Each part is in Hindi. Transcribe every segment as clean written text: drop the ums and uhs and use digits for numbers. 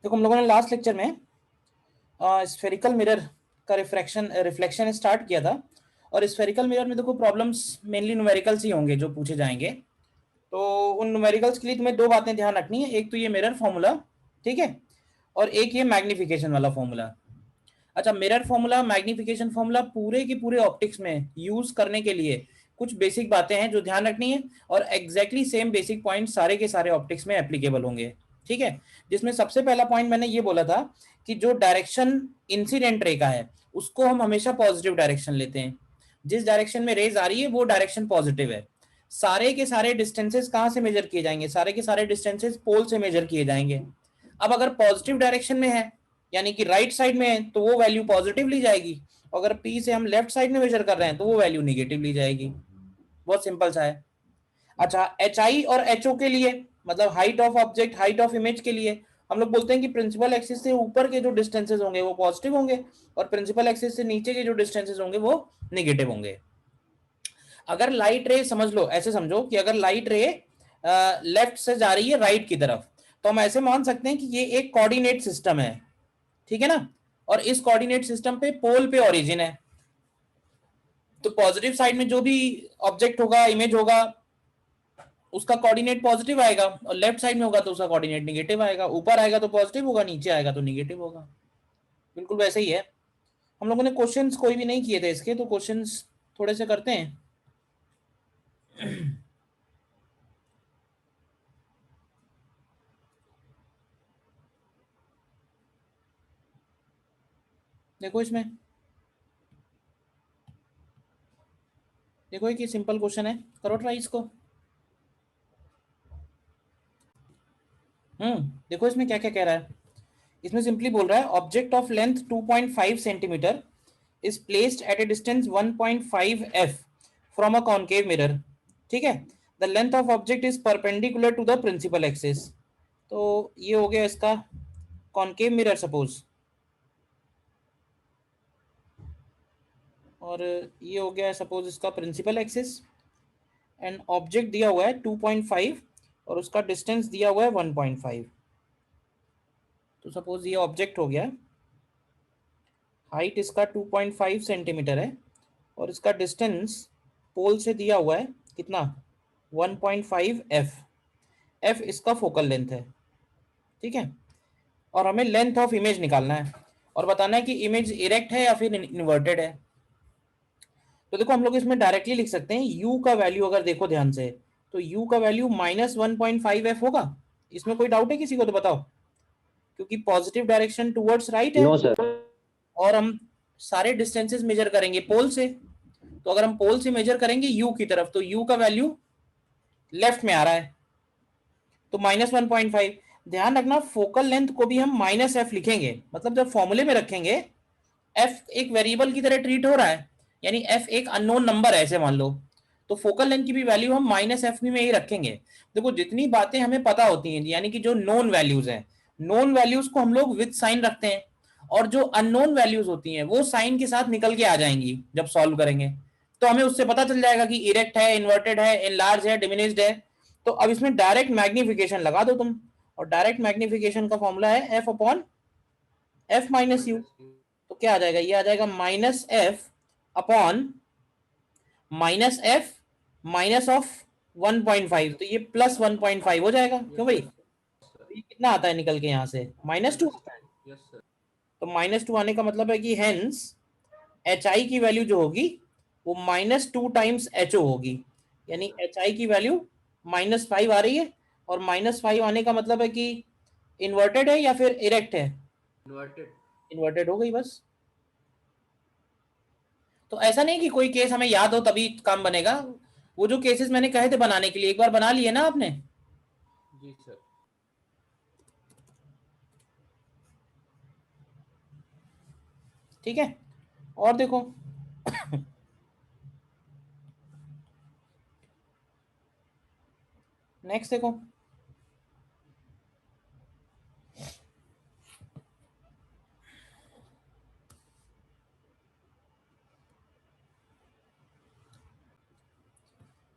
देखो हम लोगों ने लास्ट लेक्चर में स्फेरिकल मिरर का रिफ्लेक्शन स्टार्ट किया था। और स्फेरिकल मिरर में देखो प्रॉब्लम्स मेनली न्यूमेरिकल्स ही होंगे जो पूछे जाएंगे। तो उन न्यूमेरिकल्स के लिए तुम्हें दो बातें ध्यान रखनी है, एक तो ये मिरर फॉर्मूला, ठीक है, और एक ये मैग्निफिकेशन वाला फॉर्मूला। अच्छा, मिरर फॉर्मूला मैग्निफिकेशन फॉर्मूला पूरे के पूरे ऑप्टिक्स में यूज करने के लिए कुछ बेसिक बातें हैं जो ध्यान रखनी है, और एग्जैक्टली सेम बेसिक पॉइंट सारे के सारे ऑप्टिक्स में एप्लीकेबल होंगे, ठीक है। जिसमें सबसे पहला पॉइंट मैंने ये बोला था कि जो डायरेक्शन इंसिडेंट रे का है उसको हम हमेशा पॉजिटिव डायरेक्शन लेते हैं। जिस डायरेक्शन में रेज आ रही है वो डायरेक्शन पॉजिटिव है। सारे के सारे डिस्टेंसेस कहाँ से मेजर किए जाएंगे? सारे के सारे डिस्टेंसेस पोल से मेजर किए जाएंगे। अब अगर पॉजिटिव डायरेक्शन में है यानी कि राइट साइड में है तो वो वैल्यू पॉजिटिव ली जाएगी। अगर पी से हम लेफ्ट साइड में मेजर कर रहे हैं तो वो वैल्यू निगेटिव ली जाएगी। बहुत सिंपल सा है। अच्छा, एच आई और एच ओ के लिए, मतलब height of object, height of image के लिए, हम लोग बोलते हैं कि प्रिंसिपल एक्सिस से ऊपर के जो डिस्टेंसेस होंगे वो पॉजिटिव होंगे और प्रिंसिपल एक्सिस से नीचे के जो डिस्टेंसेस होंगे वो निगेटिव होंगे। अगर लाइट रे, समझ लो ऐसे समझो कि अगर लाइट रे लेफ्ट से जा रही है राइट की तरफ, तो हम ऐसे मान सकते हैं कि ये एक कोऑर्डिनेट सिस्टम है, ठीक है ना। और इस कोऑर्डिनेट सिस्टम पे पोल पे ओरिजिन है, तो पॉजिटिव साइड में जो भी ऑब्जेक्ट होगा, इमेज होगा, उसका कोऑर्डिनेट पॉजिटिव आएगा, और लेफ्ट साइड में होगा तो उसका कोऑर्डिनेट निगेटिव आएगा। ऊपर आएगा तो पॉजिटिव होगा, नीचे आएगा तो निगेटिव होगा। बिल्कुल वैसे ही है। हम लोगों ने क्वेश्चंस कोई भी नहीं किए थे इसके, तो क्वेश्चंस थोड़े से करते हैं। देखो इसमें, देखो एक ये सिंपल क्वेश्चन है, करो ट्राई इसको। देखो इसमें क्या क्या कह रहा है। इसमें सिंपली बोल रहा है object of length 2.5 centimetre is placed at a distance 1.5 f from a concave mirror, ठीक है। The length of object is perpendicular to the principal axis. तो ये हो गया इसका कॉनकेव मिरर सपोज, और ये हो गया सपोज इसका प्रिंसिपल एक्सिस, एंड ऑब्जेक्ट दिया हुआ है 2.5 और उसका डिस्टेंस दिया हुआ है 1.5। तो सपोज ये ऑब्जेक्ट हो गया, हाइट इसका 2.5 सेंटीमीटर है और इसका डिस्टेंस पोल से दिया हुआ है कितना, 1.5 f। f इसका फोकल लेंथ है, ठीक है। और हमें लेंथ ऑफ इमेज निकालना है और बताना है कि इमेज इरेक्ट है या फिर इन्वर्टेड है। तो देखो हम लोग इसमें डायरेक्टली लिख सकते हैं, u का वैल्यू अगर देखो ध्यान से, तो u का वैल्यू -1.5f होगा। इसमें कोई डाउट है किसी को? तो बताओ, क्योंकि पॉजिटिव डायरेक्शन टुवर्ड्स राइट है। No sir. और हम सारे डिस्टेंसेस मेजर करेंगे पोल से, तो अगर हम पोल से मेजर करेंगे u की तरफ तो u का वैल्यू लेफ्ट में आ रहा है, तो -1.5। ध्यान रखना फोकल लेंथ को भी हम -f लिखेंगे, मतलब जब फॉर्मूले में रखेंगे f एक वेरिएबल की तरह ट्रीट हो रहा है, यानी f एक अननोन नंबर है ऐसे मान लो, तो फोकल लेंथ की भी वैल्यू हम -f में ही रखेंगे। देखो जितनी बातें हमें पता होती हैं, यानी कि जो नोन वैल्यूज हैं, नोन वैल्यूज को हम लोग विद साइन रखते हैं, और जो अननोन वैल्यूज होती हैं वो साइन के साथ निकल के आ जाएंगी जब सॉल्व करेंगे। तो हमें उससे पता चल जाएगा कि इरेक्ट है, इन्वर्टेड है, इनलार्ज है, डिमिनिश्ड है। तो अब इसमें डायरेक्ट मैग्निफिकेशन लगा दो तुम, और डायरेक्ट मैग्निफिकेशन का फॉर्मूला है F upon F minus you. तो क्या आ जाएगा, ये आ जाएगा -f upon -f minus of 1.5, तो ये +1.5 हो जाएगा। क्यों भाई, तो ये कितना आता है निकल के यहाँ से, -2 आता है। तो -2 आने का मतलब है कि हेंस एच आई की वैल्यू जो होगी वो -2 टाइम्स एच ओ होगी, यानी एच आई की वैल्यू -5 आ रही है। और -5 आने का मतलब है कि इन्वर्टेड है या फिर इरेक्ट है, इन्वर्टेड हो गई बस। तो ऐसा नहीं कि कोई केस हमें याद हो तभी काम बनेगा, वो जो केसेस मैंने कहे थे बनाने के लिए एक बार बना लिए ना आपने। जी सर। ठीक है, और देखो नेक्स्ट देखो,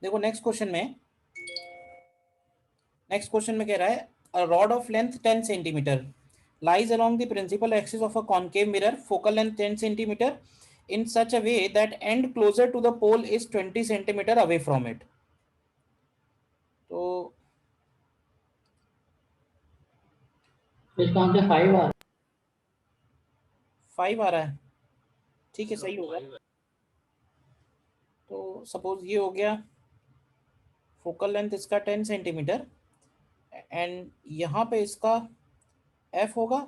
देखो नेक्स्ट क्वेश्चन में कह रहा है a rod of length 10 centimetre lies along the principal axis of a concave mirror, focal length 10 centimeter, in such a way that end closer to the pole is 20 centimeter away from it. तो इसका आंसर 5 आ रहा है। 5 आ रहा है, ठीक है, सही होगा। तो सपोज ये हो गया, फोकल लेंथ इसका 10 सेंटीमीटर, एंड यहाँ पे इसका एफ होगा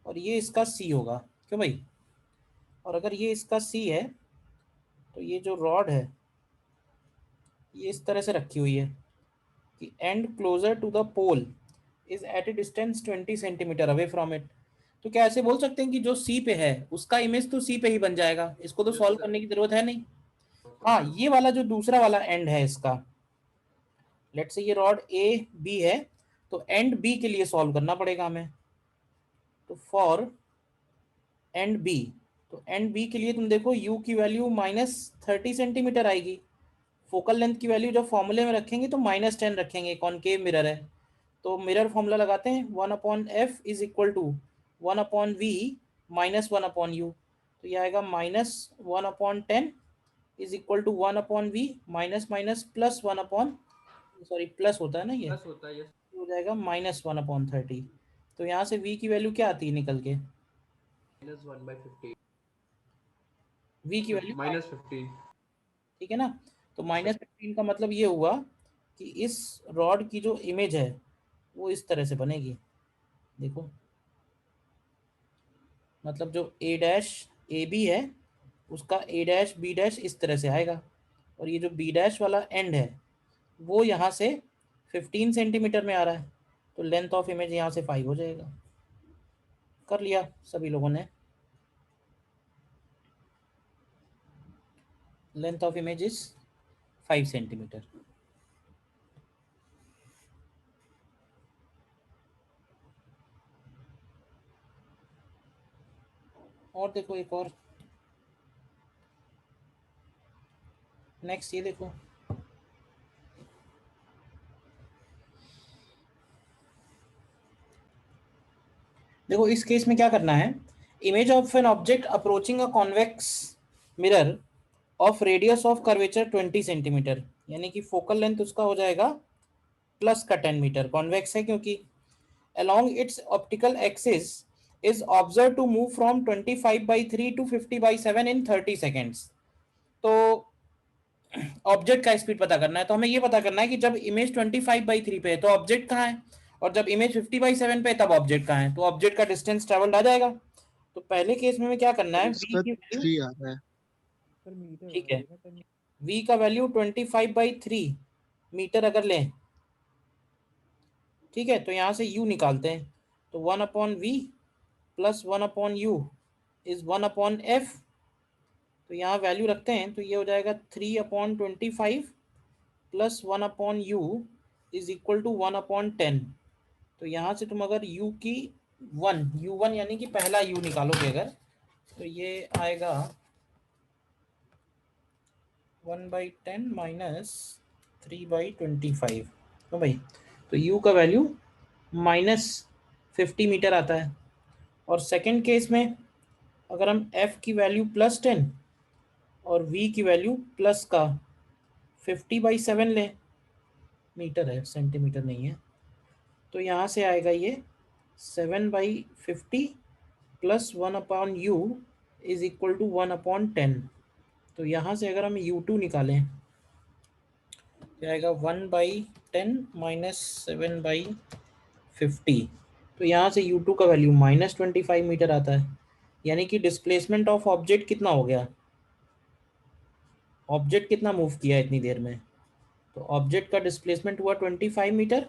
और ये इसका सी होगा, क्यों भाई? और अगर ये इसका सी है तो ये जो रॉड है ये इस तरह से रखी हुई है कि end closer to the pole is at a distance 20 centimetre away from it. तो क्या ऐसे बोल सकते हैं कि जो सी पे है उसका इमेज तो सी पे ही बन जाएगा, इसको तो सॉल्व करने की जरूरत है नहीं। हाँ, ये वाला जो दूसरा वाला एंड है इसका, लेट्स से ये रॉड ए बी है, तो एंड बी के लिए सॉल्व करना पड़ेगा हमें। तो फॉर एंड बी, तो एंड बी के लिए तुम देखो u की वैल्यू -30 सेंटीमीटर आएगी। फोकल लेंथ की वैल्यू जब फॉर्मूले में रखेंगे तो -10 रखेंगे, कॉनकेव मिरर है। तो मिरर फॉर्मूला लगाते हैं, 1/f is equal to 1/v -1/u। तो ये आएगा -1/10 is equal to 1/v minus minus plus 1 sorry plus होता है ना, ये प्लस होता है, यस। हो जाएगा -1/30। तो यहाँ से v की वैल्यू क्या आती है निकल के? -1/15, v की वैल्यू -15। ठीक है ना। तो -15 का मतलब ये हुआ कि इस रॉड की जो इमेज है वो इस तरह से बनेगी, देखो, मतलब जो ए डैश ए बी है उसका ए डैश बी डैश इस तरह से आएगा, और ये जो बी डैश वाला एंड है वो यहाँ से 15 सेंटीमीटर में आ रहा है, तो लेंथ ऑफ इमेज यहाँ से 5 हो जाएगा। कर लिया सभी लोगों ने, length of image is 5 centimetre. और देखो एक और, नेक्स्ट ये देखो, देखो इस केस में क्या करना है, image of an object approaching a convex mirror of radius of curvature 20 centimetre, यानी कि फोकल लेंथ उसका हो जाएगा प्लस का 10 मीटर, कॉन्वेक्स है क्योंकि, along its optical axis is observed to move from 25/3 to 50/7 in 30 seconds। तो ऑब्जेक्ट का स्पीड पता करना है, तो हमें ये पता करना है कि जब इमेज 25/3 पे है तो ऑब्जेक्ट कहाँ है, और जब इमेज 50/7 पे है तब ऑब्जेक्ट कहाँ है, तो ऑब्जेक्ट का डिस्टेंस ट्रेवल्ड आ जाएगा। तो पहले केस में हमें क्या करना है, v इसका की वैल्यू, 3 आ रहा है। ठीक है, v का वैल्यू 25/3 मीटर अगर लें, ठीक है, तो यहाँ से u निकालते हैं, तो 1/v plus 1/u is 1/f। तो यहाँ वैल्यू रखते हैं तो ये हो जाएगा 3/25 plus 1/u is equal to 1/10। तो यहाँ से तुम अगर u की u1 यानी कि पहला u निकालोगे अगर, तो ये आएगा 1/10 माइनस 3/25, तो भाई तो u का वैल्यू -50 मीटर आता है। और सेकंड केस में अगर हम f की वैल्यू +10 और v की वैल्यू प्लस का 50/7 लें, मीटर है सेंटीमीटर नहीं है, तो यहाँ से आएगा ये 7/50 plus 1/u is equal to 1/10। तो यहाँ से अगर हम u2 निकालें तो आएगा 1/10 माइनस 7/50। तो यहाँ से u2 का वैल्यू -25 मीटर आता है, यानी कि डिस्प्लेसमेंट ऑफ ऑब्जेक्ट कितना हो गया, ऑब्जेक्ट कितना मूव किया इतनी देर में, तो ऑब्जेक्ट का डिस्प्लेसमेंट हुआ 25 मीटर,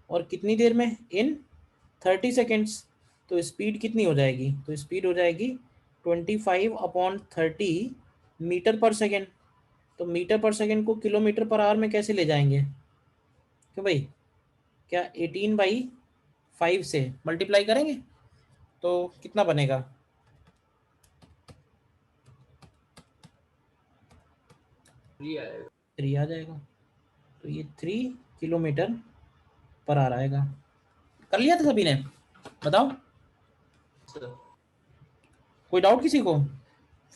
और कितनी देर में, इन 30 सेकेंड्स। तो स्पीड कितनी हो जाएगी, तो स्पीड हो जाएगी 25/30 मीटर पर सेकेंड। तो मीटर पर सेकेंड को किलोमीटर पर आवर में कैसे ले जाएंगे, क्यों भाई, क्या 18/5 से मल्टीप्लाई करेंगे तो कितना बनेगा, 3 आ जाएगा। तो ये 3 किलोमीटर पर आवर आएगा। कर लिया था सभी ने, बताओ। सर। कोई डाउट किसी को?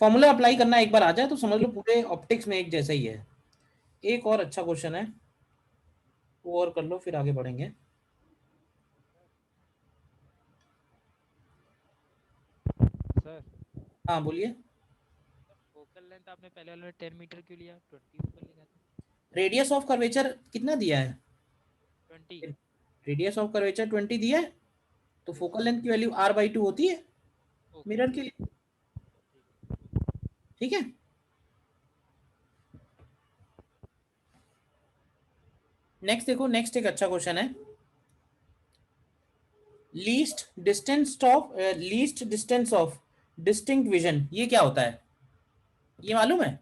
फॉर्मूला अप्लाई करना एक बार आ जाए तो समझ लो पूरे ऑप्टिक्स में एक जैसा ही है। एक और अच्छा क्वेश्चन है, वो और कर लो फिर आगे बढ़ेंगे। सर हाँ बोलिए। फोकल लेंथ आपने पहले वाले में 10 मीटर क्यों लिया? 20 फोकल लेंथ है। रेडियस ऑफ कर्वेचर कितना दिया है? 20। रेडियस ऑफ कर्वेचर 20 दिया है, तो यस फोकल सर। लेंथ की वैल्यू r/2 होती है ओके मिरर के लिए। ठीक है। नेक्स्ट देखो, नेक्स्ट एक अच्छा क्वेश्चन है। Least distance of distinct vision, ये क्या होता है? ये मालूम है?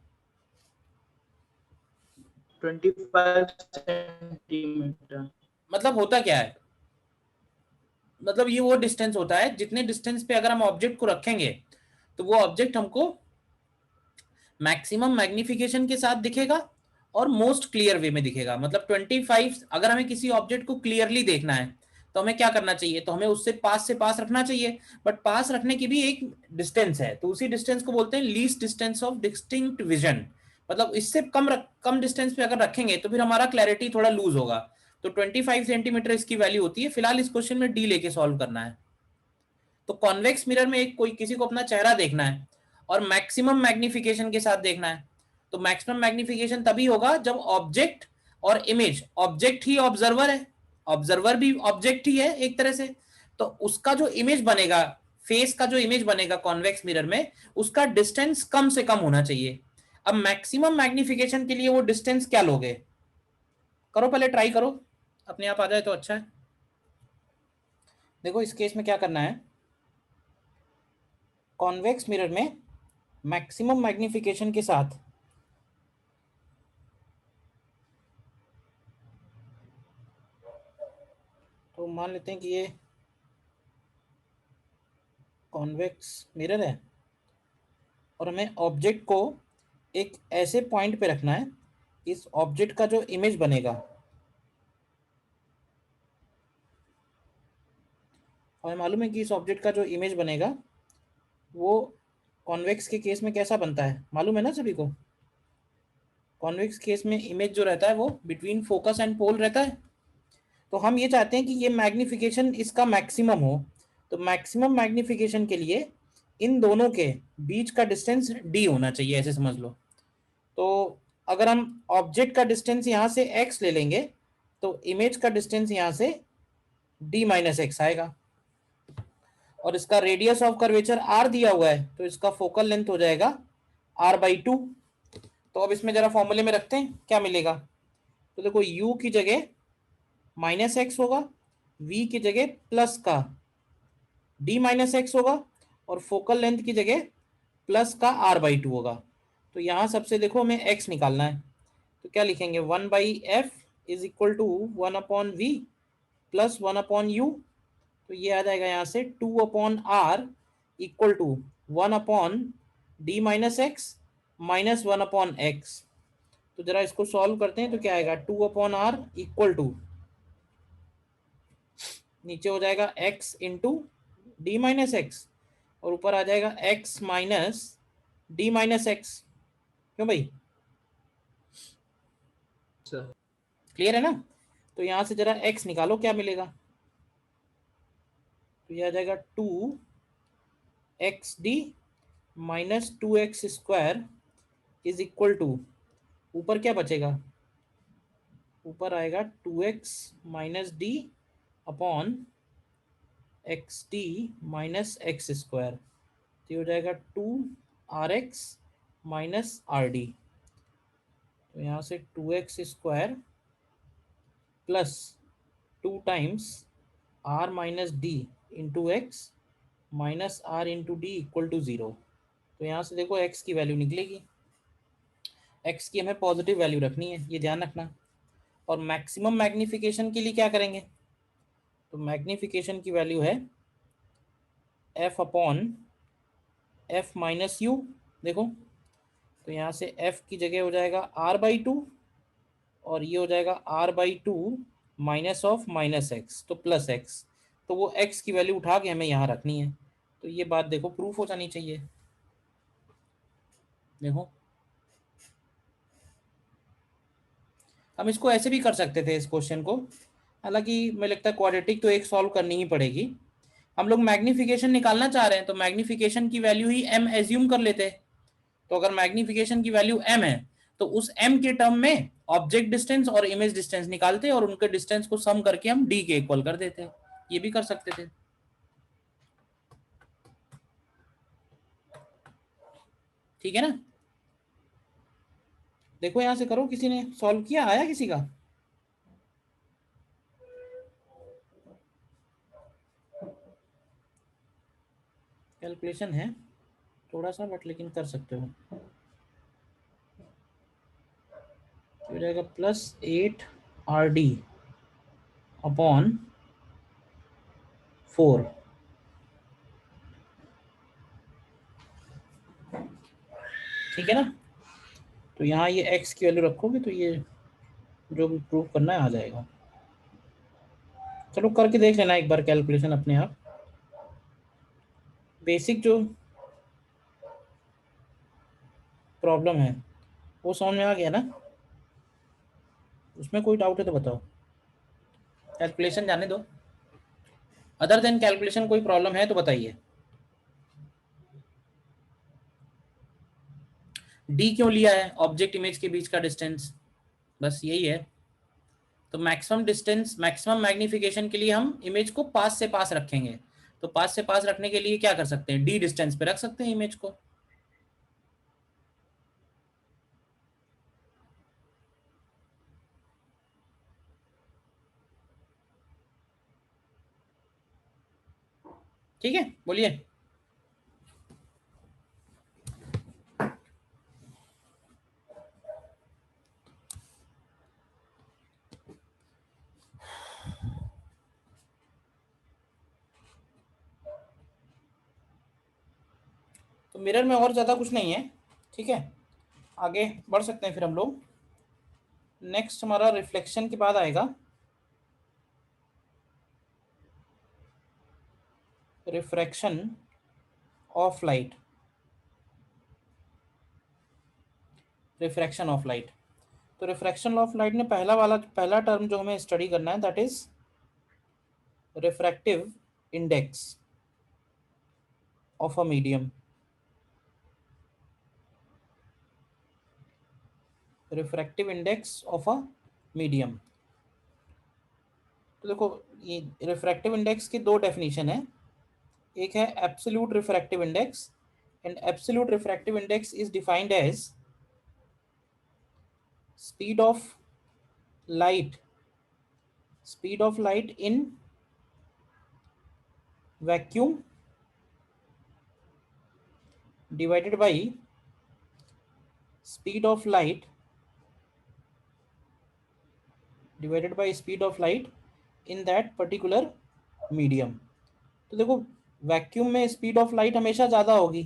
25 सेंटीमीटर। मतलब होता क्या है? मतलब ये वो डिस्टेंस होता है जितने डिस्टेंस पे अगर हम ऑब्जेक्ट को रखेंगे तो वो ऑब्जेक्ट हमको मैक्सिमम मैग्निफिकेशन के साथ दिखेगा और मोस्ट क्लियर वे में दिखेगा। मतलब 25, अगर हमें किसी ऑब्जेक्ट को क्लियरली देखना है तो हमें क्या करना चाहिए? तो हमें उससे पास से पास रखना चाहिए, बट पास रखने की भी एक डिस्टेंस है, तो उसी डिस्टेंस को बोलते हैं least distance of distinct vision. मतलब इससे कम डिस्टेंस पे अगर रखेंगे तो फिर हमारा क्लैरिटी थोड़ा लूज होगा। तो 25 सेंटीमीटर इसकी वैल्यू होती है। फिलहाल इस क्वेश्चन में डी लेके सॉल्व करना है। तो कॉन्वेक्स मिरर में एक कोई किसी को अपना चेहरा देखना है और मैक्सिमम मैग्निफिकेशन के साथ देखना है। तो मैक्सिमम मैग्निफिकेशन तभी होगा जब ऑब्जेक्ट और इमेज, ऑब्जेक्ट ही ऑब्जर्वर है, ऑब्जर्वर भी ऑब्जेक्ट ही है एक तरह से। तो उसका जो इमेज बनेगा, फेस का जो इमेज बनेगा कॉन्वेक्स मिरर में, उसका डिस्टेंस कम से कम होना चाहिए। अब मैक्सिमम मैग्निफिकेशन के लिए वो डिस्टेंस क्या लोगे? करो, पहले ट्राई करो, अपने आप आ जाए तो अच्छा है। देखो इस केस में क्या करना है, कॉन्वेक्स मिरर में मैक्सिमम मैग्निफिकेशन के साथ तो मान लेते हैं कि ये कॉन्वेक्स मिरर है और हमें ऑब्जेक्ट को एक ऐसे पॉइंट पे रखना है, इस ऑब्जेक्ट का जो इमेज बनेगा, हमें मालूम है कि इस ऑब्जेक्ट का जो इमेज बनेगा वो कॉन्वेक्स के केस में कैसा बनता है, मालूम है ना सभी को? कॉन्वेक्स केस में इमेज जो रहता है वो बिटवीन फोकस एंड पोल रहता है। तो हम ये चाहते हैं कि ये मैग्निफिकेशन इसका मैक्सिमम हो। तो मैक्सिमम मैग्निफिकेशन के लिए इन दोनों के बीच का डिस्टेंस डी होना चाहिए, ऐसे समझ लो। तो अगर हम ऑब्जेक्ट का डिस्टेंस यहाँ से x ले लेंगे तो इमेज का डिस्टेंस यहाँ से d-x आएगा, और इसका रेडियस ऑफ कर्वेचर r दिया हुआ है तो इसका फोकल लेंथ हो जाएगा r/2। तो अब इसमें जरा फॉर्मूले में रखते हैं, क्या मिलेगा? तो देखो u की जगह -x होगा, v की जगह प्लस का d-x होगा, और फोकल लेंथ की जगह प्लस का r/2 होगा। तो यहाँ सबसे देखो हमें x निकालना है, तो क्या लिखेंगे? 1/f is equal to 1/v plus 1/u। तो ये आ जाएगा यहाँ से 2/r equal to 1/d-x minus 1/x। तो जरा इसको सॉल्व करते हैं तो क्या आएगा? 2/r इक्वल टू, नीचे हो जाएगा x इंटू d-x और ऊपर आ जाएगा x माइनस d-x। क्यों भाई, सर। क्लियर है ना? तो यहाँ से जरा x निकालो, क्या मिलेगा? तो ये आ जाएगा 2xd minus 2x² is equal to, ऊपर क्या बचेगा? ऊपर आएगा 2x minus D upon x D minus x²। तो ये हो जाएगा 2rx माइनस आर डी। तो यहाँ से 2x² plus 2 times r minus d into x minus r into d equal to 0। तो यहाँ से देखो x की वैल्यू निकलेगी, x की हमें पॉजिटिव वैल्यू रखनी है, ये ध्यान रखना। और मैक्सिमम मैग्निफिकेशन के लिए क्या करेंगे? तो मैग्निफिकेशन की वैल्यू है f upon f minus you. देखो तो यहाँ से f की जगह हो जाएगा r/2 और ये हो जाएगा r/2 minus of minus x, तो प्लस एक्स। तो वो x की वैल्यू उठा के हमें यहाँ रखनी है। तो ये बात देखो प्रूफ हो जानी चाहिए। देखो हम इसको ऐसे भी कर सकते थे इस क्वेश्चन को, हालांकि मुझे लगता है क्वाड्रेटिक तो एक सॉल्व करनी ही पड़ेगी। हम लोग मैग्निफिकेशन निकालना चाह रहे हैं तो मैग्निफिकेशन की वैल्यू ही m एज्यूम कर लेते हैं। तो अगर मैग्निफिकेशन की वैल्यू m है तो उस m के टर्म में ऑब्जेक्ट डिस्टेंस और इमेज डिस्टेंस निकालते और उनके डिस्टेंस को सम करके हम d के इक्वल कर देते। ये भी कर सकते थे, ठीक है ना। देखो यहां से करो, किसी ने सॉल्व किया, आया किसी का? कैलकुलेशन है थोड़ा सा बट लेकिन कर सकते हो। हो जाएगा +8 RD अपॉन 4। ठीक है ना। तो यहाँ ये x की वैल्यू रखोगे तो ये जो भी प्रूव करना है आ जाएगा। चलो करके देख लेना एक बार कैलकुलेशन अपने आप। बेसिक जो प्रॉब्लम है वो समझ में आ गया ना? उसमें कोई डाउट है तो बताओ। कैलकुलेशन जाने दो, अदर देन कैलकुलेशन कोई प्रॉब्लम है तो बताइए। डी क्यों लिया है? ऑब्जेक्ट इमेज के बीच का डिस्टेंस, बस यही है। तो मैक्सिमम डिस्टेंस, मैक्सिमम मैग्निफिकेशन के लिए हम इमेज को पास से पास रखेंगे। तो पास से पास रखने के लिए क्या कर सकते हैं? डी डिस्टेंस पे रख सकते हैं इमेज को। ठीक है, बोलिए। तो मिरर में और ज़्यादा कुछ नहीं है, ठीक है। आगे बढ़ सकते हैं फिर हम लोग। नेक्स्ट हमारा रिफ्लेक्शन के बाद आएगा refraction of light. Refraction of light, तो रिफ्रैक्शन ऑफ लाइट में पहला टर्म जो हमें स्टडी करना है that is refractive index of a medium. Refractive index of a medium. तो देखो ये रिफ्रैक्टिव इंडेक्स की दो डेफिनेशन है। एक है absolute refractive index, and absolute refractive index is defined as speed of light, speed of light in vacuum divided by speed of light divided by speed of light in that particular medium। तो देखो वैक्यूम में स्पीड ऑफ लाइट हमेशा ज़्यादा होगी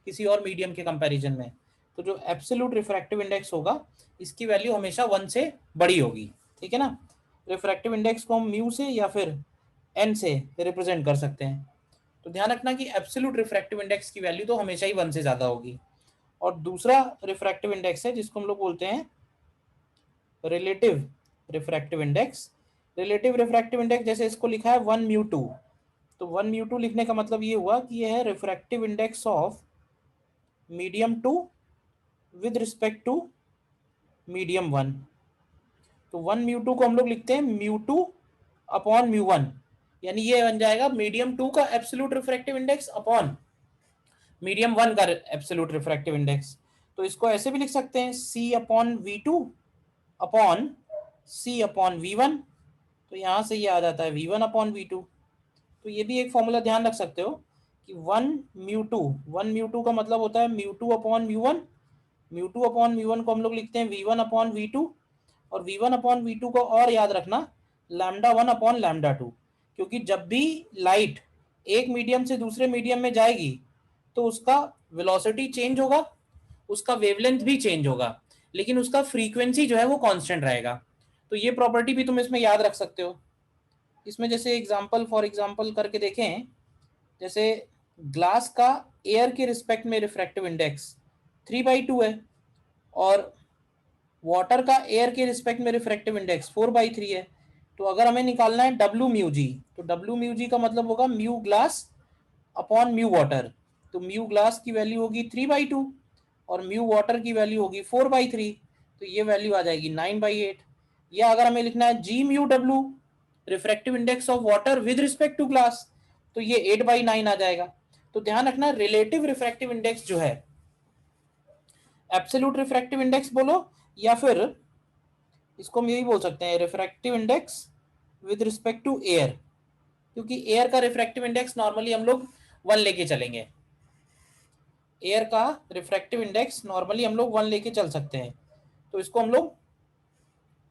किसी और मीडियम के कंपैरिजन में। तो जो एब्सोल्यूट रिफ्रैक्टिव इंडेक्स होगा इसकी वैल्यू हमेशा 1 से बड़ी होगी, ठीक है ना। रिफ्रैक्टिव इंडेक्स को हम म्यू से या फिर एन से रिप्रेजेंट कर सकते हैं। तो ध्यान रखना कि एब्सोल्यूट रिफ्रैक्टिव इंडेक्स की वैल्यू तो हमेशा ही 1 से ज़्यादा होगी। और दूसरा रिफ्रैक्टिव इंडेक्स है जिसको हम लोग बोलते हैं relative refractive index. Relative refractive index जैसे इसको लिखा है 1μ2, तो 1μ2 लिखने का मतलब ये हुआ कि ये है refractive index of medium 2 with respect to medium 1। तो 1μ2 को हम लोग लिखते हैं μ2 अपॉन μ1, यानी ये बन जाएगा मीडियम 2 का absolute refractive index upon medium 1 का एब्सोल्यूट रिफ्रैक्टिव इंडेक्स। तो इसको ऐसे भी लिख सकते हैं C upon V2 upon C upon V1। तो यहाँ से ये आ जाता है V1 अपॉन V2। तो ये भी एक फॉर्मूला ध्यान रख सकते हो कि 1μ2 का मतलब होता है μ2 अपॉन μ1। μ2 अपॉन μ1 को हम लोग लिखते हैं V1 अपॉन V2, और V1 अपॉन V2 को और याद रखना λ1 अपॉन λ2, क्योंकि जब भी लाइट एक मीडियम से दूसरे मीडियम में जाएगी तो उसका वेलोसिटी चेंज होगा, उसका वेवलेंथ भी चेंज होगा, लेकिन उसका फ्रीक्वेंसी जो है वो कांस्टेंट रहेगा। तो ये प्रॉपर्टी भी तुम इसमें याद रख सकते हो। इसमें जैसे फॉर एग्जांपल करके देखें, जैसे ग्लास का एयर के रिस्पेक्ट में रिफ्रैक्टिव इंडेक्स 3/2 है और वाटर का एयर के रिस्पेक्ट में रिफ्रैक्टिव इंडेक्स 4/3 है। तो अगर हमें निकालना है डब्ल्यू म्यू जी, तो डब्ल्यू म्यू जी का मतलब होगा mu glass upon mu water. तो म्यू ग्लास की वैल्यू होगी 3/2 और म्यू वाटर की वैल्यू होगी 4/3। तो ये वैल्यू आ जाएगी 9/8। या अगर हमें लिखना है G mu W refractive index of water with respect to glass, तो ये 8/9 आ जाएगा। तो ध्यान रखना रिलेटिव रिफ्रैक्टिव इंडेक्स जो है, एब्सोल्यूट रिफ्रैक्टिव इंडेक्स बोलो या फिर इसको हम यही बोल सकते हैं refractive index with respect to air, क्योंकि एयर का रिफ्रैक्टिव इंडेक्स नॉर्मली हम लोग 1 लेके चलेंगे। एयर का रिफ्रैक्टिव इंडेक्स नॉर्मली हम लोग 1 लेके चल सकते हैं, तो इसको हम लोग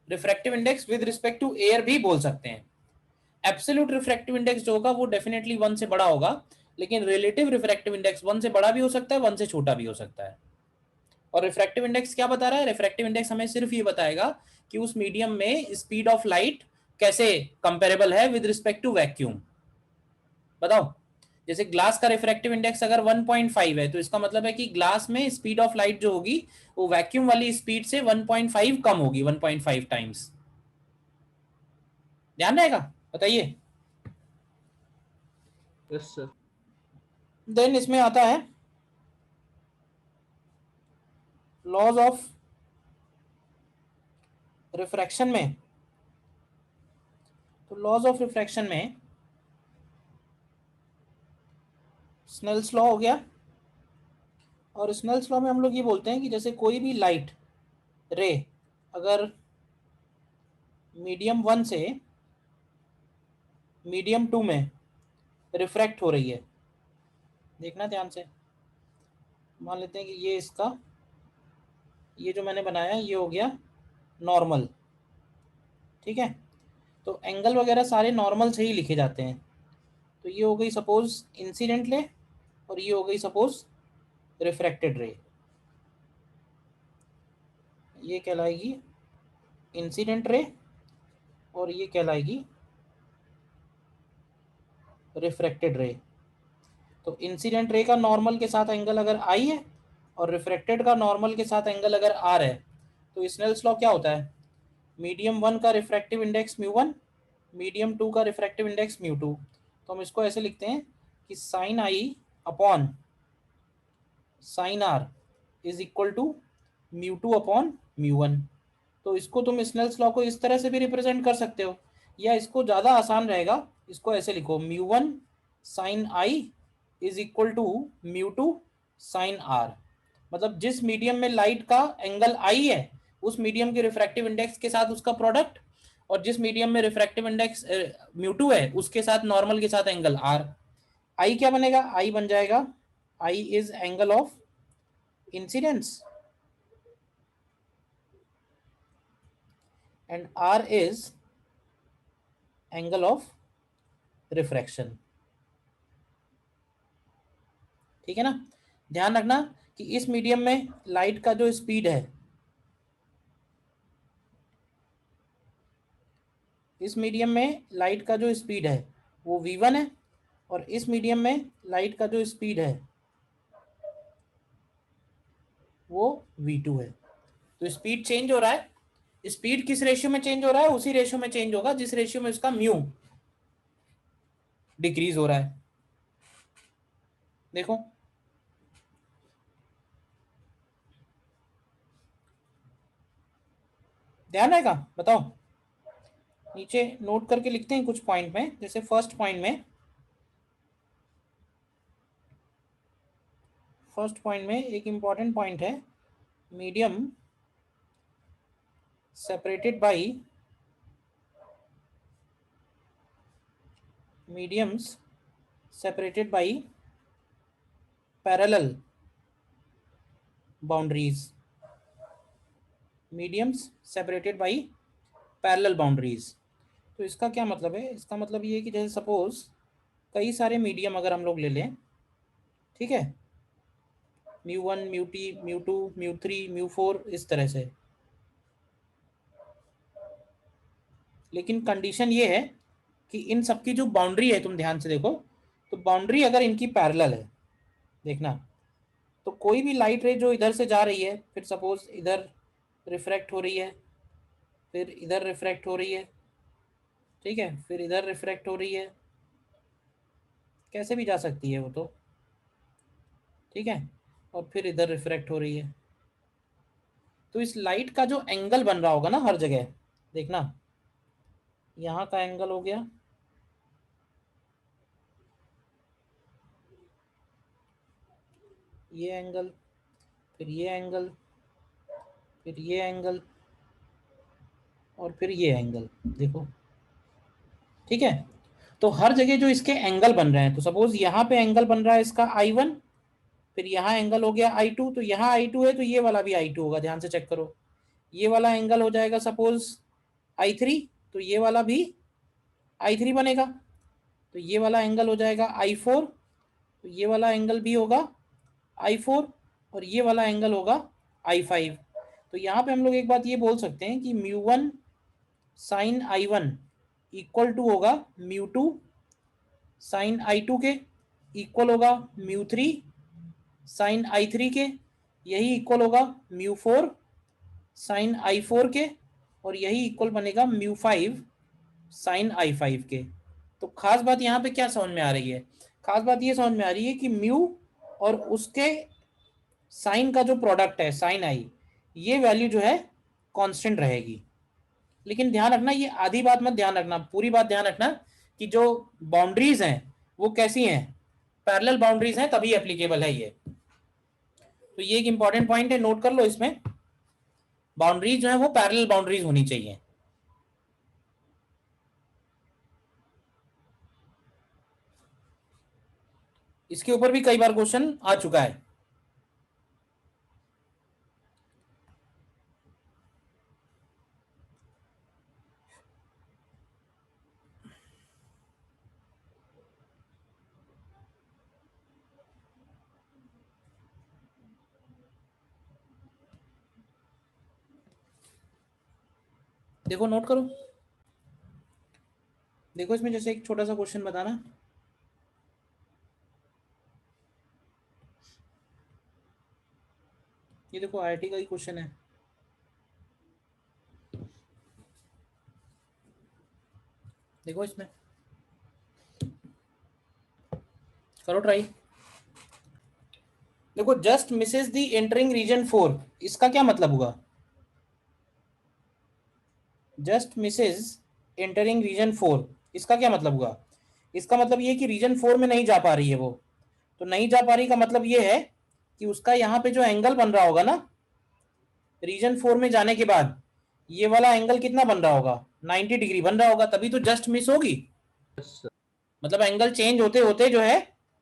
refractive index with respect to air भी बोल सकते हैं। एब्सोल्यूट रिफ्रैक्टिव इंडेक्स जो होगा वो डेफिनेटली 1 से बड़ा होगा, लेकिन रिलेटिव रिफ्रैक्टिव इंडेक्स 1 से बड़ा भी हो सकता है, 1 से छोटा भी हो सकता है। और रिफ्रैक्टिव इंडेक्स क्या बता रहा है? रिफ्रैक्टिव इंडेक्स हमें सिर्फ ये बताएगा कि उस मीडियम में स्पीड ऑफ लाइट कैसे कंपेरेबल है विद रिस्पेक्ट टू वैक्यूम। बताओ, जैसे ग्लास का रिफ्रैक्टिव इंडेक्स अगर 1.5 है तो इसका मतलब है कि ग्लास में स्पीड ऑफ लाइट जो होगी वो वैक्यूम वाली स्पीड से 1.5 कम होगी, 1.5 टाइम्स। ध्यान रहेगा? बताइए। Yes sir. देन इसमें आता है लॉज ऑफ रिफ्रैक्शन में। तो लॉज ऑफ रिफ्रैक्शन में स्नेल्स लॉ हो गया, और स्नेल्स लॉ में हम लोग ये बोलते हैं कि जैसे कोई भी लाइट रे अगर मीडियम 1 से मीडियम 2 में रिफ्रैक्ट हो रही है, देखना ध्यान से। मान लेते हैं कि ये इसका, ये जो मैंने बनाया ये हो गया नॉर्मल, ठीक है। तो एंगल वगैरह सारे नॉर्मल से ही लिखे जाते हैं। तो ये हो गई सपोज इंसिडेंट रे और ये हो गई सपोज रिफ्रैक्टेड रे। ये कहलाएगी इंसिडेंट रे और ये कहलाएगी रिफ्रैक्टेड रे। तो इंसिडेंट रे का नॉर्मल के साथ एंगल अगर आई है और रिफ्रैक्टेड का नॉर्मल के साथ एंगल अगर आर है, तो स्नेल्स लॉ क्या होता है? मीडियम 1 का रिफ्रैक्टिव इंडेक्स μ1, मीडियम 2 का रिफ्रैक्टिव इंडेक्स μ2। तो हम इसको ऐसे लिखते हैं कि sine I upon sine are is equal to μ2 upon μ1। तो इसको तुम स्नेल्स लॉ को इस तरह से भी रिप्रेजेंट कर सकते हो, या इसको ज़्यादा आसान रहेगा, इसको ऐसे लिखो μ1 sine I is equal to μ2 sine R. मतलब जिस मीडियम में लाइट का एंगल आई है उस मीडियम के रिफ्रैक्टिव इंडेक्स के साथ उसका प्रोडक्ट, और जिस मीडियम में रिफ्रैक्टिव इंडेक्स μ2 है उसके साथ नॉर्मल के साथ एंगल आर। आई क्या बनेगा? आई बन जाएगा I is angle of incidence and R is angle of refraction. ठीक है ना? ध्यान रखना कि इस मीडियम में लाइट का जो स्पीड है, इस मीडियम में लाइट का जो स्पीड है वो v1 है, और इस मीडियम में लाइट का जो स्पीड है वो v2 है। तो स्पीड चेंज हो रहा है। स्पीड किस रेशियो में चेंज हो रहा है? उसी रेशियो में चेंज होगा जिस रेशियो में उसका म्यू डिक्रीज हो रहा है। देखो, ध्यान रहेगा? बताओ, नीचे नोट करके लिखते हैं कुछ पॉइंट में। जैसे फर्स्ट पॉइंट में एक इंपॉर्टेंट पॉइंट है, medium separated by mediums separated by parallel boundaries। mediums separated by parallel boundaries। तो इसका क्या मतलब है? इसका मतलब ये है कि जैसे सपोज कई सारे मीडियम अगर हम लोग ले लें, ठीक है, μ1 μt μ2 μ3 μ4 इस तरह से, लेकिन कंडीशन ये है कि इन सबकी जो बाउंड्री है, तुम ध्यान से देखो, तो बाउंड्री अगर इनकी पैरेलल है, देखना, तो कोई भी लाइट रे जो इधर से जा रही है, फिर सपोज इधर रिफ्रैक्ट हो रही है, फिर इधर रिफ्रैक्ट हो रही है, ठीक है, फिर इधर रिफ्रैक्ट हो रही है, कैसे भी जा सकती है वो तो, ठीक है, और फिर इधर रिफ्रैक्ट हो रही है। तो इस लाइट का जो एंगल बन रहा होगा ना हर जगह, देखना, यहाँ का एंगल हो गया, ये एंगल, फिर ये एंगल, फिर ये एंगल, और फिर ये एंगल, देखो, ठीक है। तो हर जगह जो इसके एंगल बन रहे हैं, तो सपोज यहाँ पे एंगल बन रहा है इसका I1, फिर यहाँ एंगल हो गया I2, तो यहाँ I2 है तो ये वाला भी I2 होगा, ध्यान से चेक करो। ये वाला एंगल हो जाएगा सपोज I3, तो ये वाला भी I3 बनेगा। तो ये वाला एंगल हो जाएगा I4, तो ये वाला एंगल भी होगा I4, और ये वाला एंगल होगा I5। तो यहाँ पे हम लोग एक बात ये बोल सकते हैं कि μ1 साइन I1 इक्वल टू होगा μ2 साइन I2 के, इक्वल होगा μ3 साइन I3 के, यही इक्वल होगा μ4 साइन I4 के, और यही इक्वल बनेगा μ5 साइन I5 के। तो खास बात यहाँ पे क्या समझ में आ रही है? खास बात ये समझ में आ रही है कि म्यू और उसके साइन का जो प्रोडक्ट है साइन आई, ये वैल्यू जो है कांस्टेंट रहेगी। लेकिन ध्यान रखना, ये आधी बात मत ध्यान रखना, पूरी बात ध्यान रखना कि जो बाउंड्रीज हैं वो कैसी हैं, पैरेलल बाउंड्रीज हैं, तभी एप्लीकेबल है ये। तो ये एक इंपॉर्टेंट पॉइंट है, नोट कर लो, इसमें बाउंड्रीज जो है वो पैरेलल बाउंड्रीज होनी चाहिए। इसके ऊपर भी कई बार क्वेश्चन आ चुका है। देखो, नोट करो, देखो इसमें जैसे एक छोटा सा क्वेश्चन बताना, ये देखो IIT का ही क्वेश्चन है। देखो इसमें करो ट्राई। देखो, just misses the entering region 4, इसका क्या मतलब होगा? जस्ट मिसेस एंटरिंग रीजन 4, इसका क्या मतलब होगा? इसका मतलब ये कि रीजन 4 में नहीं जा पा रही है वो। तो नहीं जा पा रही का मतलब ये है कि उसका यहाँ पे जो एंगल बन रहा होगा ना रीजन 4 में जाने के बाद, ये वाला एंगल कितना बन रहा होगा? 90 डिग्री बन रहा होगा, तभी तो जस्ट मिस होगी। मतलब एंगल चेंज होते होते जो है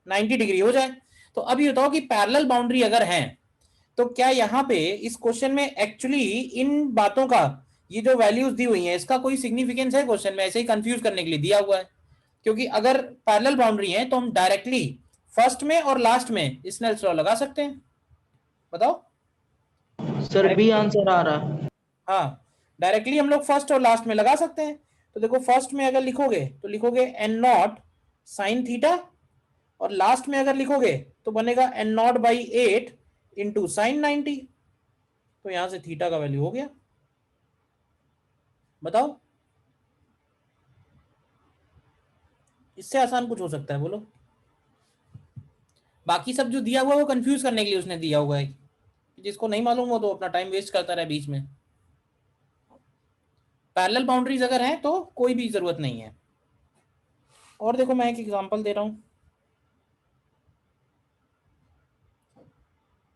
90 डिग्री हो जाए। तो अब ये बताओ कि पैरेलल बाउंड्री अगर है तो क्या यहाँ पे इस क्वेश्चन में एक्चुअली इन बातों का, ये जो वैल्यूज दी हुई है, इसका कोई सिग्निफिकेंस है क्वेश्चन में? ऐसे ही कंफ्यूज करने के लिए दिया हुआ है। क्योंकि अगर पैरेलल बाउंड्री है तो हम डायरेक्टली फर्स्ट में और लास्ट में स्नेल्स लॉ लगा सकते हैं। बताओ सर बी आंसर आ रहा है। हाँ, डायरेक्टली हम लोग फर्स्ट और लास्ट में लगा सकते हैं। तो देखो, फर्स्ट में अगर लिखोगे तो लिखोगे एन नॉट साइन थीटा, और लास्ट में अगर लिखोगे तो बनेगा n not by 8 into sine 90। तो यहां से थीटा का वैल्यू हो गया। बताओ, इससे आसान कुछ हो सकता है? बोलो। बाकी सब जो दिया हुआ है वो कंफ्यूज करने के लिए उसने दिया हुआ है, जिसको नहीं मालूम हो तो अपना टाइम वेस्ट करता रहे बीच में। पैरेलल बाउंड्रीज अगर हैं तो कोई भी जरूरत नहीं है। और देखो, मैं एक एग्जांपल दे रहा हूं,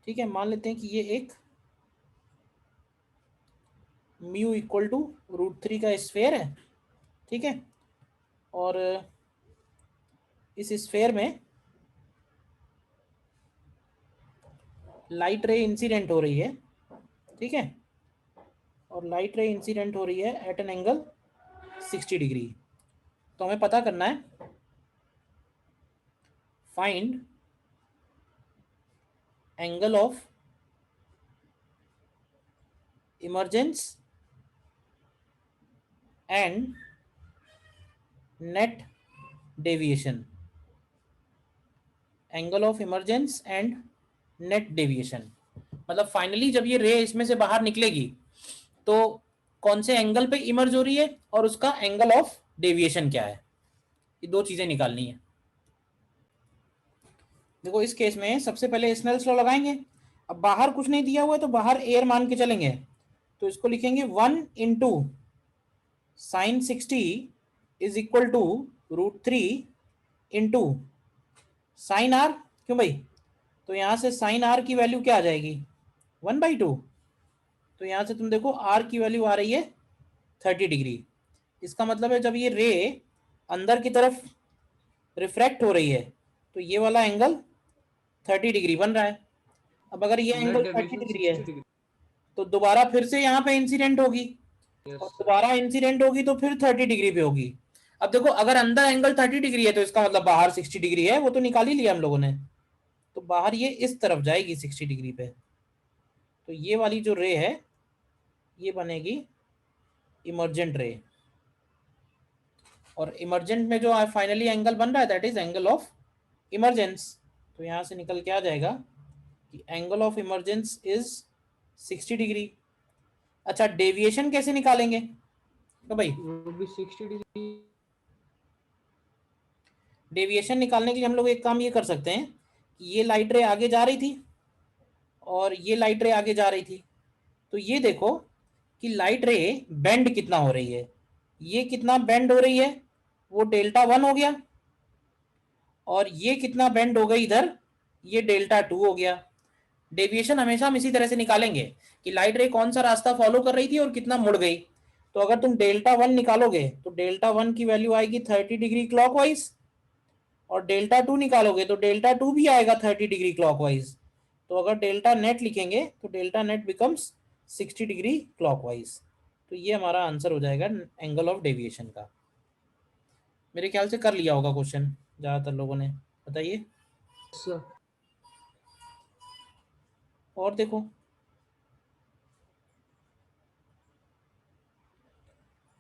ठीक है। मान लेते हैं कि ये एक म्यू इक्वल टू √3 का स्फेयर है, ठीक है, और इस स्फेयर में लाइट रे इंसिडेंट हो रही है, ठीक है, और लाइट रे इंसिडेंट हो रही है एट एन एंगल 60 डिग्री। तो हमें पता करना है, find angle of emergence and net deviation. Angle of emergence and net deviation. मतलब फाइनली जब ये रे इसमें से बाहर निकलेगी तो कौन से एंगल पे इमर्ज हो रही है और उसका एंगल ऑफ डेविएशन क्या है, ये दो चीजें निकालनी है। देखो इस केस में सबसे पहले स्नेल्स लॉ लगाएंगे। अब बाहर कुछ नहीं दिया हुआ है तो बाहर एयर मान के चलेंगे, तो इसको लिखेंगे 1 into sine 60 is equal to √3 into sine r. क्यों भाई, तो यहां से साइन आर की वैल्यू क्या आ जाएगी 1/2। तो यहां से तुम देखो आर की वैल्यू आ रही है 30 डिग्री। इसका मतलब है जब ये रे अंदर की तरफ रिफ्रैक्ट हो रही है तो ये वाला एंगल 30 डिग्री बन रहा है। अब अगर ये एंगल 30 डिग्री है तो दोबारा फिर से यहाँ पे इंसिडेंट होगी और दोबारा इंसिडेंट होगी तो फिर 30 डिग्री पे होगी। अब देखो अगर अंदर एंगल 30 डिग्री है तो इसका मतलब बाहर 60 डिग्री है, वो तो निकाल ही लिया हम लोगों ने। तो बाहर ये इस तरफ जाएगी 60 डिग्री पे, तो ये वाली जो रे है ये बनेगी इमर्जेंट रे। और इमर्जेंट में जो फाइनली एंगल बन रहा है that is angle of emergence. तो यहां से निकल के आ जाएगा कि angle of emergence is 60 degree. अच्छा डेविएशन कैसे निकालेंगे तो भाई, वो भी 60 डिग्री। डेविएशन निकालने के लिए हम लोग एक काम ये कर सकते हैं कि ये लाइट रे आगे जा रही थी और ये लाइट रे आगे जा रही थी, तो ये देखो कि लाइट रे बेंड कितना हो रही है, ये कितना बेंड हो रही है वो Δ1 हो गया, और ये कितना बेंड हो गई इधर, ये Δ2 हो गया। डेविएशन हमेशा हम इसी तरह से निकालेंगे कि लाइट रे कौन सा रास्ता फॉलो कर रही थी और कितना मुड़ गई। तो अगर तुम Δ1 निकालोगे तो Δ1 की वैल्यू आएगी 30 डिग्री क्लॉकवाइज, और Δ2 निकालोगे तो Δ2 भी आएगा 30 डिग्री क्लॉकवाइज। तो अगर डेल्टा नेट लिखेंगे तो delta net becomes 60 degree clockwise. तो ये हमारा आंसर हो जाएगा एंगल ऑफ डेविएशन का। मेरे ख्याल से कर लिया होगा क्वेश्चन ज़्यादातर लोगों ने, बताइए। सर और देखो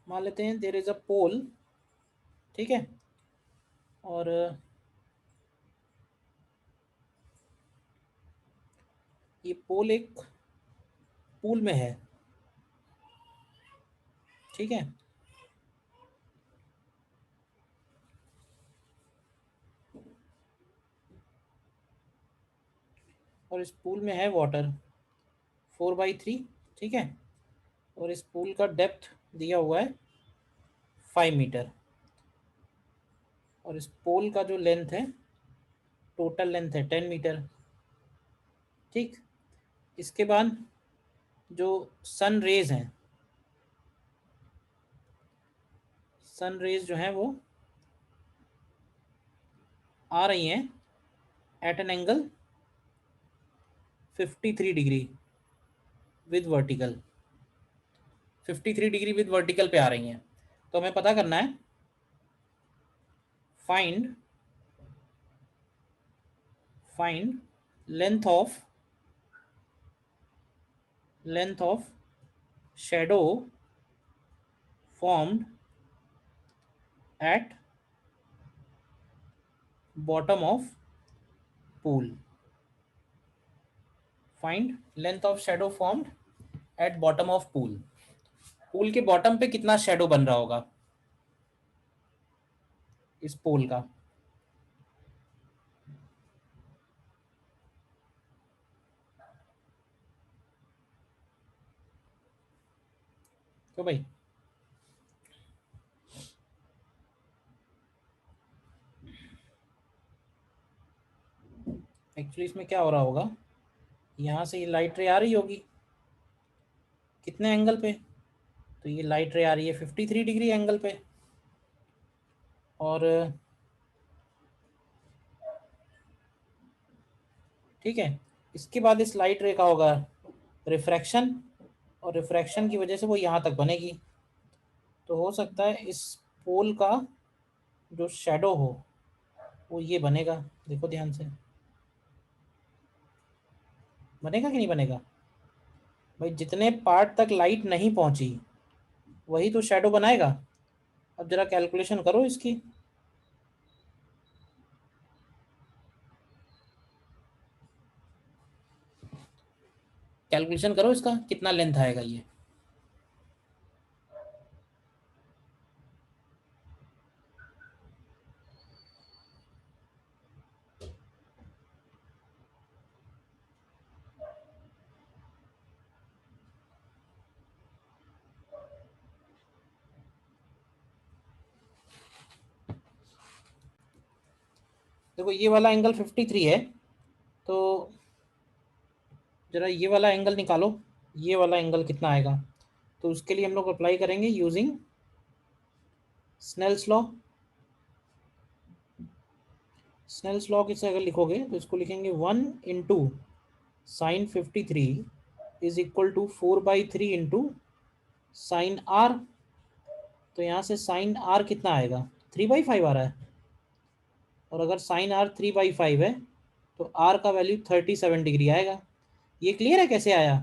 मान लेते हैं देयर इज अ पोल, ठीक है, और ये पोल एक पूल में है, ठीक है, और इस पूल में है वाटर 4/3, ठीक है, और इस पूल का डेप्थ दिया हुआ है 5 मीटर, और इस पोल का जो लेंथ है टोटल लेंथ है 10 मीटर, ठीक। इसके बाद जो सन रेज हैं, सन रेज जो हैं वो आ रही हैं at an angle 53 degree with vertical, 53 degree with vertical पे आ रही हैं। तो हमें पता करना है find length of shadow formed at bottom of pool. Find length of shadow formed at bottom of pool. Pool के बॉटम पे कितना शेडो बन रहा होगा इस पोल का। तो भाई एक्चुअली इसमें क्या हो रहा होगा, यहाँ से ये लाइट रे आ रही होगी कितने एंगल पे, तो ये लाइट रे आ रही है 53 डिग्री एंगल पे, और ठीक है, इसके बाद इस लाइट रे का होगा रिफ्रैक्शन, और रिफ्रैक्शन की वजह से वो यहाँ तक बनेगी। तो हो सकता है इस पोल का जो शैडो हो वो ये बनेगा, देखो ध्यान से, बनेगा कि नहीं बनेगा भाई, जितने पार्ट तक लाइट नहीं पहुंची वही तो शैडो बनाएगा। अब जरा कैलकुलेशन करो इसकी, कैलकुलेशन करो इसका कितना लेंथ आएगा ये। देखो ये वाला एंगल 53 है, तो जरा ये वाला एंगल निकालो, ये वाला एंगल कितना आएगा। तो उसके लिए हम लोग अप्लाई करेंगे using Snell's law. Snell's law किसे अगर लिखोगे तो इसको लिखेंगे 1 into sine 53 is equal to 4/3 into sine r. तो यहाँ से साइन आर कितना आएगा, 3/5 आ रहा है, और अगर साइन आर 3/5 है तो आर का वैल्यू 37 डिग्री आएगा। ये क्लियर है कैसे आया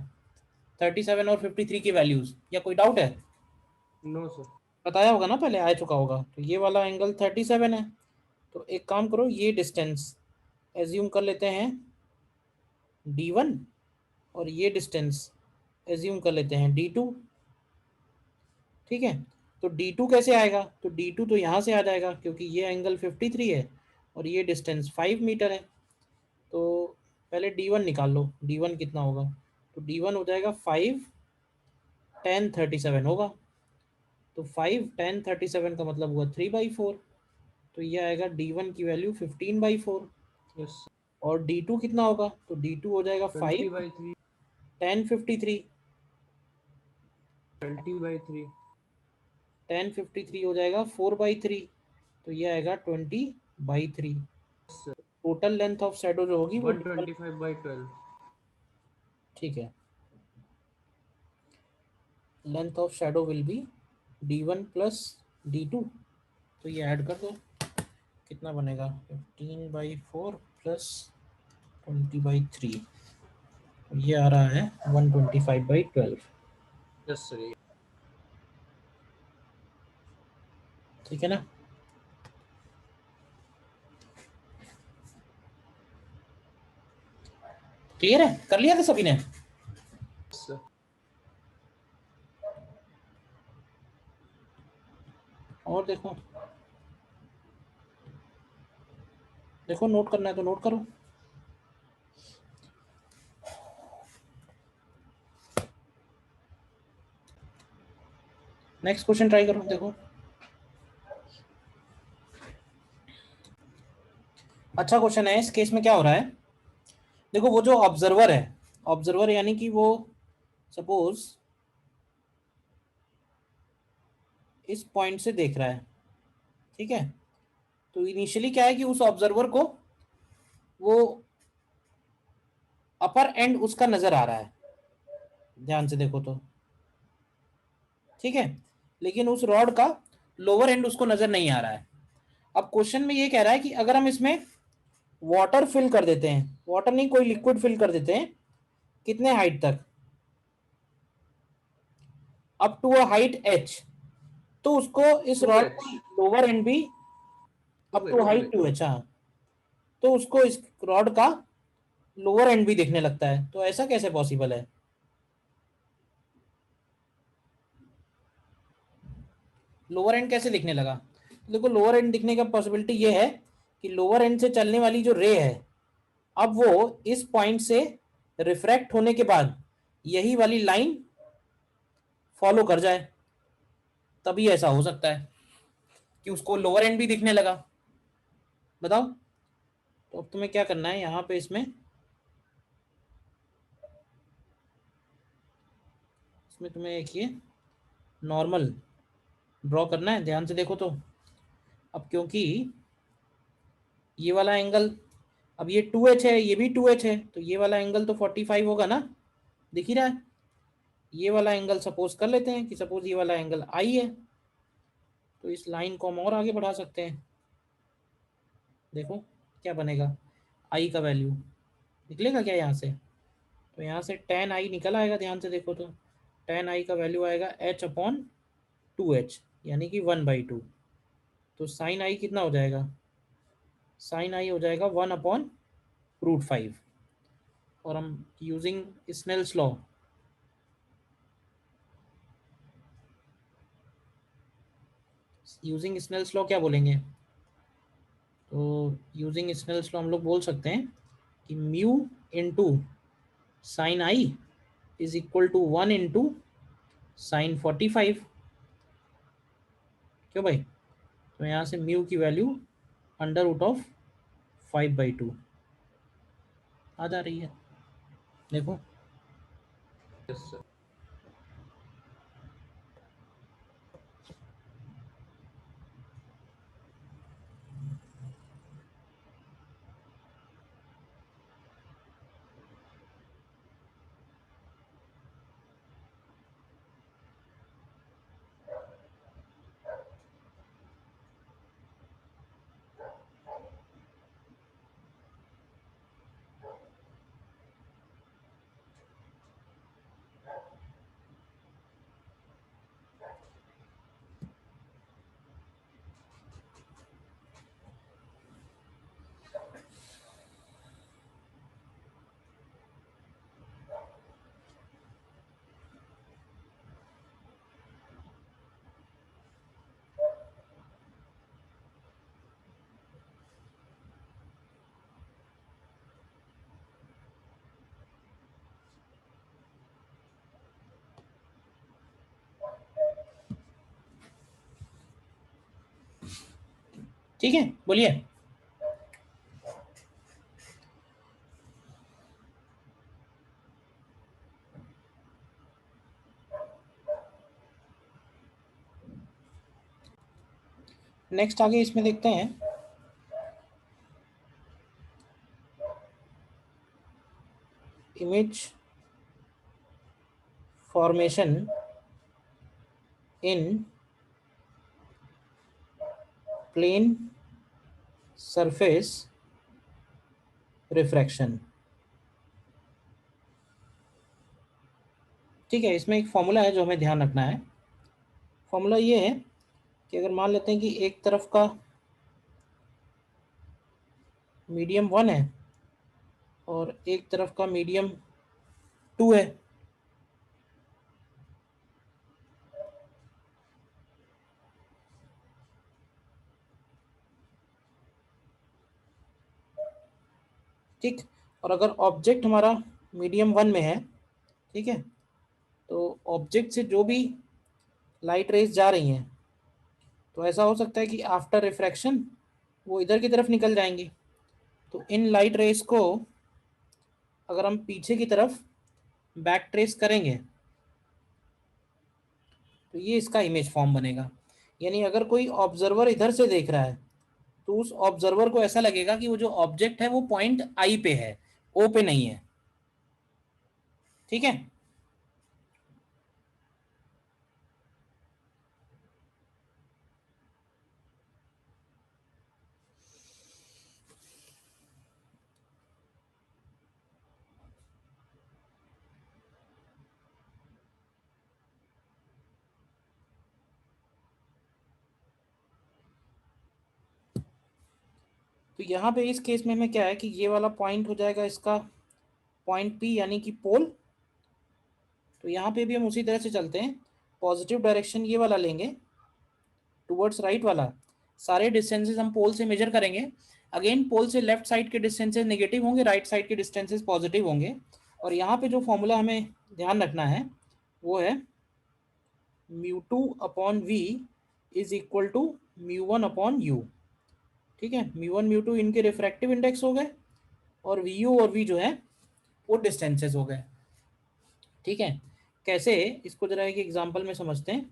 37 और 53 की वैल्यूज, या कोई डाउट है? No sir. बताया होगा ना, पहले आ चुका होगा। तो ये वाला एंगल 37 है। तो एक काम करो, ये डिस्टेंस एज्यूम कर लेते हैं d1, और ये डिस्टेंस एज्यूम कर लेते हैं d2। ठीक है, तो d2 कैसे आएगा, तो d2 तो यहाँ से आ जाएगा क्योंकि ये एंगल 53 है और ये डिस्टेंस 5 मीटर है। तो पहले d1 निकाल लो, d1 कितना होगा, तो d1 हो जाएगा 5 tan 37 होगा। तो 5 tan 37 का मतलब हुआ 3/4। तो ये आएगा d1 की वैल्यू 15/4। यस। और d2 कितना होगा, तो d2 हो जाएगा 5 20/3। tan 53। 20/3। tan 53 हो जाएगा 4/3। तो ये आएगा 20/3। टोटल लेंथ ऑफ शैडो जो होगी वो 125/12। ठीक है, length of shadow will be d1 plus d2। तो ये ऐड कर दो, कितना बनेगा 15/4 प्लस 20/3। ये आ रहा है 125/12। Yes sir. ठीक है ना। क्लियर है, कर लिया था सभी ने? सर और देखो, देखो नोट करना है तो नोट करो। नेक्स्ट क्वेश्चन ट्राई करो। देखो अच्छा क्वेश्चन है। इस केस में क्या हो रहा है, देखो वो जो ऑब्जर्वर है, ऑब्जर्वर यानी कि वो सपोज इस पॉइंट से देख रहा है। ठीक है, तो इनिशियली क्या है कि उस ऑब्जर्वर को वो अपर एंड उसका नजर आ रहा है, ध्यान से देखो तो। ठीक है, लेकिन उस रॉड का लोअर एंड उसको नजर नहीं आ रहा है। अब क्वेश्चन में ये कह रहा है कि अगर हम इसमें वाटर फिल कर देते हैं, वाटर नहीं कोई लिक्विड फिल कर देते हैं, कितने हाइट तक, up to a height h, तो उसको इस रॉड 2h। का लोअर एंड भी अप टू हाइट 2h, हाँ, तो उसको इस रॉड का लोअर एंड भी दिखने लगता है। तो ऐसा कैसे पॉसिबल है, लोअर एंड कैसे दिखने लगा? देखो लोअर एंड दिखने का पॉसिबिलिटी ये है कि लोअर एंड से चलने वाली जो रे है, अब वो इस पॉइंट से रिफ्रैक्ट होने के बाद यही वाली लाइन फॉलो कर जाए, तभी ऐसा हो सकता है कि उसको लोअर एंड भी दिखने लगा। बताओ, तो अब तुम्हें क्या करना है, यहाँ पे इसमें तुम्हें एक ये नॉर्मल ड्रॉ करना है, ध्यान से देखो तो। अब क्योंकि ये वाला एंगल, अब ये 2h है, ये भी 2h है, तो ये वाला एंगल तो 45 होगा ना, दिख ही रहा है। ये वाला एंगल सपोज कर लेते हैं कि सपोज ये वाला एंगल I है, तो इस लाइन को हम और आगे बढ़ा सकते हैं। देखो क्या बनेगा, I का वैल्यू निकलेगा क्या यहाँ से, तो यहाँ से tan I निकल आएगा, ध्यान से देखो तो। tan I का वैल्यू आएगा h/2h, यानी कि 1/2। तो sin I कितना हो जाएगा, sin I हो जाएगा 1/√5। और हम using Snell's law, using Snell's law क्या बोलेंगे? तो यूजिंग स्नेल्स लॉ हम लोग बोल सकते हैं कि mu into sine I is equal to 1 into sine 45। क्यों भाई? तो यहाँ से म्यू की वैल्यू अंडर रूट ऑफ 5/2 आ जा रही है, देखो। Yes, sir. ठीक है, बोलिए। नेक्स्ट आगे इसमें देखते हैं, image formation in plane surface refraction. ठीक है, इसमें एक फॉर्मूला है जो हमें ध्यान रखना है। फॉर्मूला ये है कि अगर मान लेते हैं कि एक तरफ का मीडियम 1 है और एक तरफ का मीडियम 2 है, ठीक, और अगर ऑब्जेक्ट हमारा मीडियम 1 में है, ठीक है, तो ऑब्जेक्ट से जो भी लाइट रेज जा रही हैं, तो ऐसा हो सकता है कि आफ्टर रिफ्रैक्शन वो इधर की तरफ निकल जाएंगी। तो इन लाइट रेज को अगर हम पीछे की तरफ बैक ट्रेस करेंगे तो ये इसका इमेज फॉर्म बनेगा। यानी अगर कोई ऑब्जर्वर इधर से देख रहा है तो उस ऑब्जर्वर को ऐसा लगेगा कि वो जो ऑब्जेक्ट है वो पॉइंट आई पे है, ओ पे नहीं है। ठीक है, तो यहाँ पे इस केस में हमें क्या है कि ये वाला पॉइंट हो जाएगा इसका पॉइंट पी यानी कि पोल। तो यहाँ पे भी हम उसी तरह से चलते हैं, पॉजिटिव डायरेक्शन ये वाला लेंगे टुवर्ड्स राइट वाला। सारे डिस्टेंसेस हम पोल से मेजर करेंगे। अगेन पोल से लेफ्ट साइड के डिस्टेंसेस नेगेटिव होंगे, राइट साइड के डिस्टेंसेस पॉजिटिव होंगे। और यहाँ पे जो फॉर्मूला हमें ध्यान रखना है वो है μ2/v is equal to μ1/u। ठीक है, μ1 μ2 इनके रिफ्रैक्टिव इंडेक्स हो गए और vu और v जो है वो डिस्टेंसेस हो गए। ठीक है, कैसे, इसको जरा एक एग्जांपल में समझते हैं।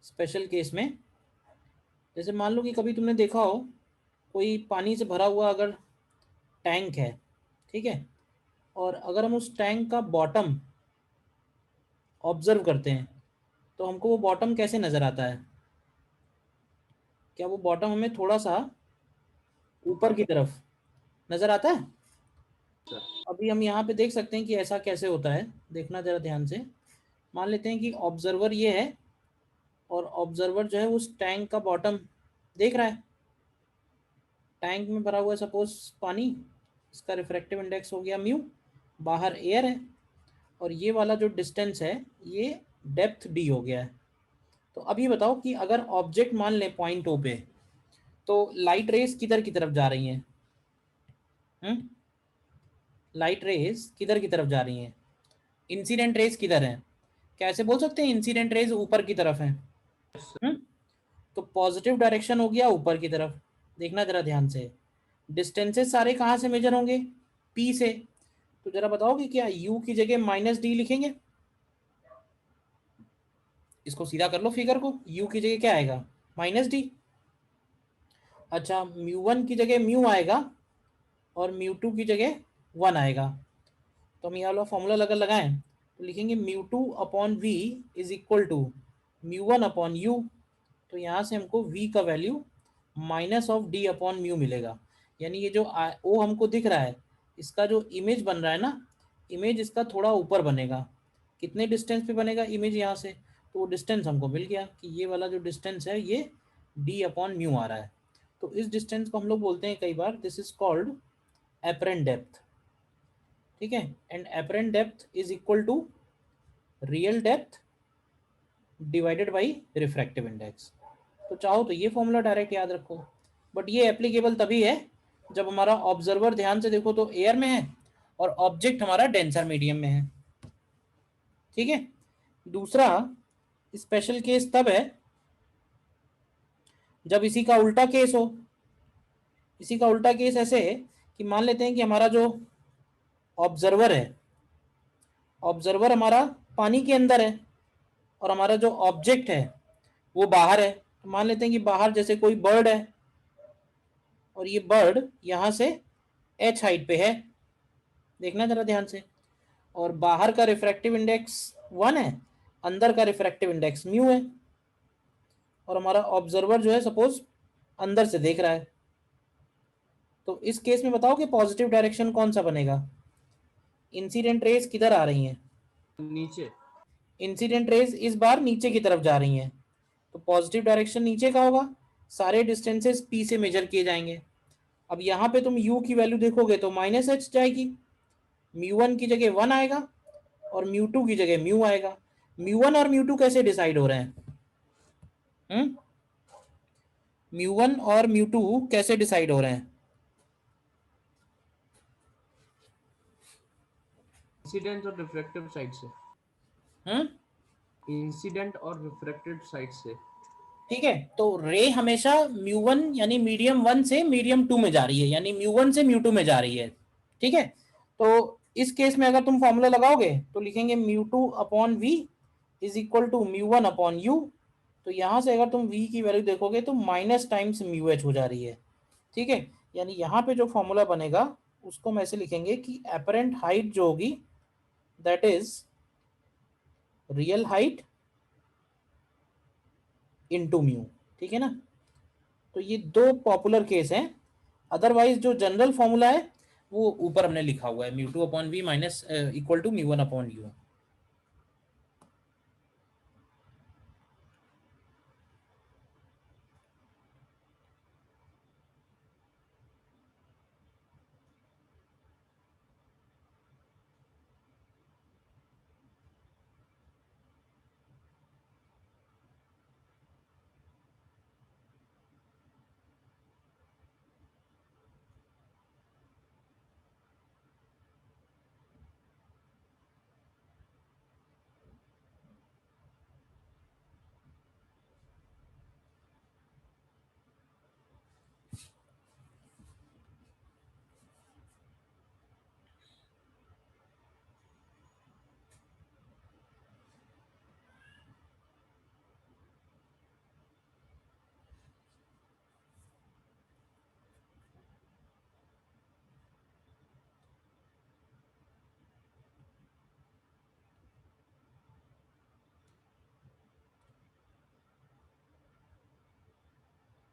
स्पेशल केस में जैसे मान लो कि कभी तुमने देखा हो कोई पानी से भरा हुआ अगर टैंक है, ठीक है, और अगर हम उस टैंक का बॉटम ऑब्जर्व करते हैं तो हमको वो बॉटम कैसे नज़र आता है? क्या वो बॉटम हमें थोड़ा सा ऊपर की तरफ नज़र आता है? Sir. अभी हम यहाँ पे देख सकते हैं कि ऐसा कैसे होता है, देखना ज़रा ध्यान से। मान लेते हैं कि ऑब्जर्वर ये है और ऑब्जर्वर जो है उस टैंक का बॉटम देख रहा है, टैंक में भरा हुआ है सपोज पानी, इसका रिफ्रैक्टिव इंडेक्स हो गया म्यू, बाहर एयर है, और ये वाला जो डिस्टेंस है ये डेप्थ डी हो गया है। तो अब ये बताओ कि अगर ऑब्जेक्ट मान ले पॉइंट ओ पे, तो लाइट रेस किधर की तरफ जा रही हैं? लाइट रेस किधर की तरफ जा रही हैं? इंसिडेंट रेस किधर है? कैसे बोल सकते हैं इंसिडेंट रेस ऊपर की तरफ है? तो पॉजिटिव डायरेक्शन हो गया ऊपर की तरफ। देखना जरा ध्यान से, डिस्टेंसेस सारे कहाँ से मेजर होंगे? पी से। तो जरा बताओगे क्या u की जगह माइनस डी लिखेंगे? इसको सीधा कर लो फिगर को, u की जगह क्या आएगा? Minus D. अच्छा, μ1 की जगह म्यू आएगा और μ2 की जगह 1 आएगा। तो हम ये वाला फॉर्मूला अगर लगाएं तो लिखेंगे μ2 upon V is equal to μ1 upon U. तो यहाँ से हमको v का value minus of D upon mu मिलेगा। यानी ये जो ओ हमको दिख रहा है, इसका जो इमेज बन रहा है ना, इमेज इसका थोड़ा ऊपर बनेगा। कितने डिस्टेंस पे बनेगा इमेज यहाँ से? तो वो डिस्टेंस हमको मिल गया कि ये वाला जो डिस्टेंस है ये डी अपॉन म्यू आ रहा है। तो इस डिस्टेंस को हम लोग बोलते हैं कई बार, this is called apparent depth. ठीक है, and apparent depth is equal to real depth divided by refractive index. तो चाहो तो ये फॉर्मूला डायरेक्ट याद रखो, बट ये एप्लीकेबल तभी है जब हमारा ऑब्जर्वर ध्यान से देखो तो एयर में है और ऑब्जेक्ट हमारा डेंसर मीडियम में है। ठीक है, दूसरा स्पेशल केस तब है जब इसी का उल्टा केस हो। इसी का उल्टा केस ऐसे है कि मान लेते हैं कि हमारा जो ऑब्जर्वर है, ऑब्जर्वर हमारा पानी के अंदर है और हमारा जो ऑब्जेक्ट है वो बाहर है। तो मान लेते हैं कि बाहर जैसे कोई बर्ड है और ये बर्ड यहाँ से h हाइट पे है, देखना जरा ध्यान से, और बाहर का रिफ्रैक्टिव इंडेक्स 1 है, अंदर का रिफ्रैक्टिव इंडेक्स म्यू है, और हमारा ऑब्जर्वर जो है सपोज अंदर से देख रहा है। तो इस केस में बताओ कि पॉजिटिव डायरेक्शन कौन सा बनेगा? इंसिडेंट रेस किधर आ रही हैं? नीचे। इंसिडेंट रेस इस बार नीचे की तरफ जा रही हैं, तो पॉजिटिव डायरेक्शन नीचे का होगा। सारे डिस्टेंसेस पी से मेजर किए जाएंगे। अब यहाँ पे तुम u की वैल्यू देखोगे तो माइनस एच जाएगी, μ1 की जगह 1 आएगा और μ2 की जगह म्यू आएगा। μ1 और μ2 कैसे डिसाइड हो रहे हैं? μ1 और μ2 कैसे डिसाइड हो रहे हैं? इंसिडेंट और रिफ्रैक्टिव साइड से। इंसिडेंट और रिफ्रैक्टेड साइड से। ठीक है, तो रे हमेशा μ1 यानी मीडियम 1 से मीडियम 2 में जा रही है, यानी μ1 से μ2 में जा रही है। ठीक है, तो इस केस में अगर तुम फॉर्मूला लगाओगे तो लिखेंगे μ2 upon V is equal to μ1 upon U. तो यहाँ से अगर तुम v की वैल्यू देखोगे तो माइनस टाइम्स म्यू एच हो जा रही है। ठीक है, यानी यहाँ पे जो फॉर्मूला बनेगा उसको हम ऐसे लिखेंगे कि एपरेंट हाइट जो होगी that is real height into mu. ठीक है ना, तो ये दो पॉपुलर केस हैं। अदरवाइज जो जनरल फॉर्मूला है वो ऊपर हमने लिखा हुआ है, μ2 upon V minus equal to μ1 upon U.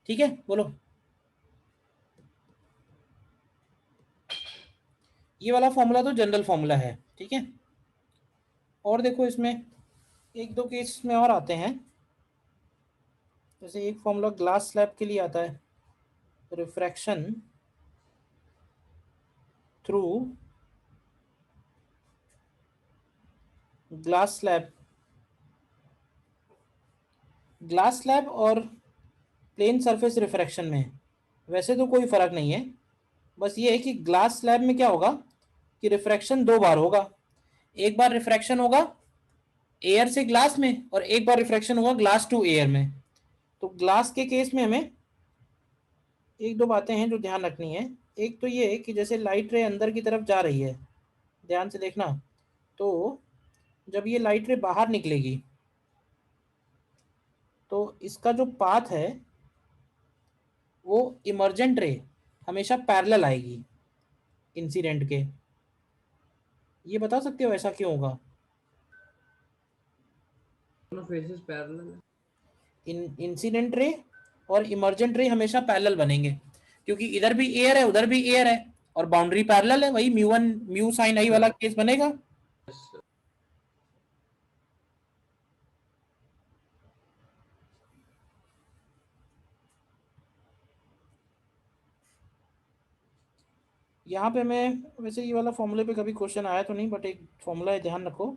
ठीक है, बोलो। ये वाला फॉर्मूला तो जनरल फॉर्मूला है। ठीक है, और देखो इसमें एक दो केस में और आते हैं। जैसे एक फॉर्मूला ग्लास स्लैब के लिए आता है, refraction through glass slab, glass slab और प्लेन सरफेस रिफ्रैक्शन में वैसे तो कोई फर्क नहीं है, बस ये है कि ग्लास स्लैब में क्या होगा कि रिफ्रैक्शन दो बार होगा। एक बार रिफ्रैक्शन होगा एयर से ग्लास में और एक बार रिफ्रैक्शन होगा ग्लास टू एयर में। तो ग्लास के केस में हमें एक दो बातें हैं जो ध्यान रखनी है। एक तो ये है कि जैसे लाइट रे अंदर की तरफ जा रही है, ध्यान से देखना, तो जब ये लाइट रे बाहर निकलेगी तो इसका जो पाथ है वो इमर्जेंट रे हमेशा पैरेलल आएगी इंसिडेंट के। ये बता सकते हो ऐसा क्यों होगा? दोनों फेसेस पैरेलल है। इंसिडेंट रे और इमर्जेंट रे हमेशा पैरेलल बनेंगे क्योंकि इधर भी एयर है उधर भी एयर है और बाउंड्री पैरेलल है, वही म्यू1 म्यू साइन आई वाला केस बनेगा। यहाँ पे मैं वैसे ये वाला फॉर्मूले पे कभी क्वेश्चन आया तो नहीं, बट एक फॉर्मूला है, ध्यान रखो।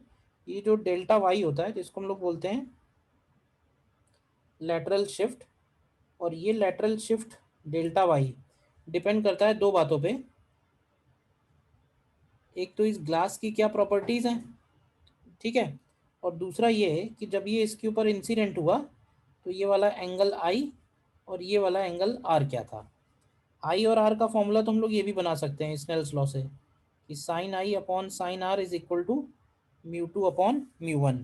ये जो डेल्टा वाई होता है जिसको हम लोग बोलते हैं लेटरल शिफ्ट, और ये lateral shift delta y depend करता है दो बातों पे। एक तो इस ग्लास की क्या प्रॉपर्टीज हैं, ठीक है, और दूसरा ये है कि जब ये इसके ऊपर इंसिडेंट हुआ तो ये वाला एंगल आई और ये वाला एंगल आर क्या था। आई और आर का फॉर्मूला तो हम लोग ये भी बना सकते हैं स्नेल्स लॉ से कि sine I upon sine are is equal to mu two upon mu one.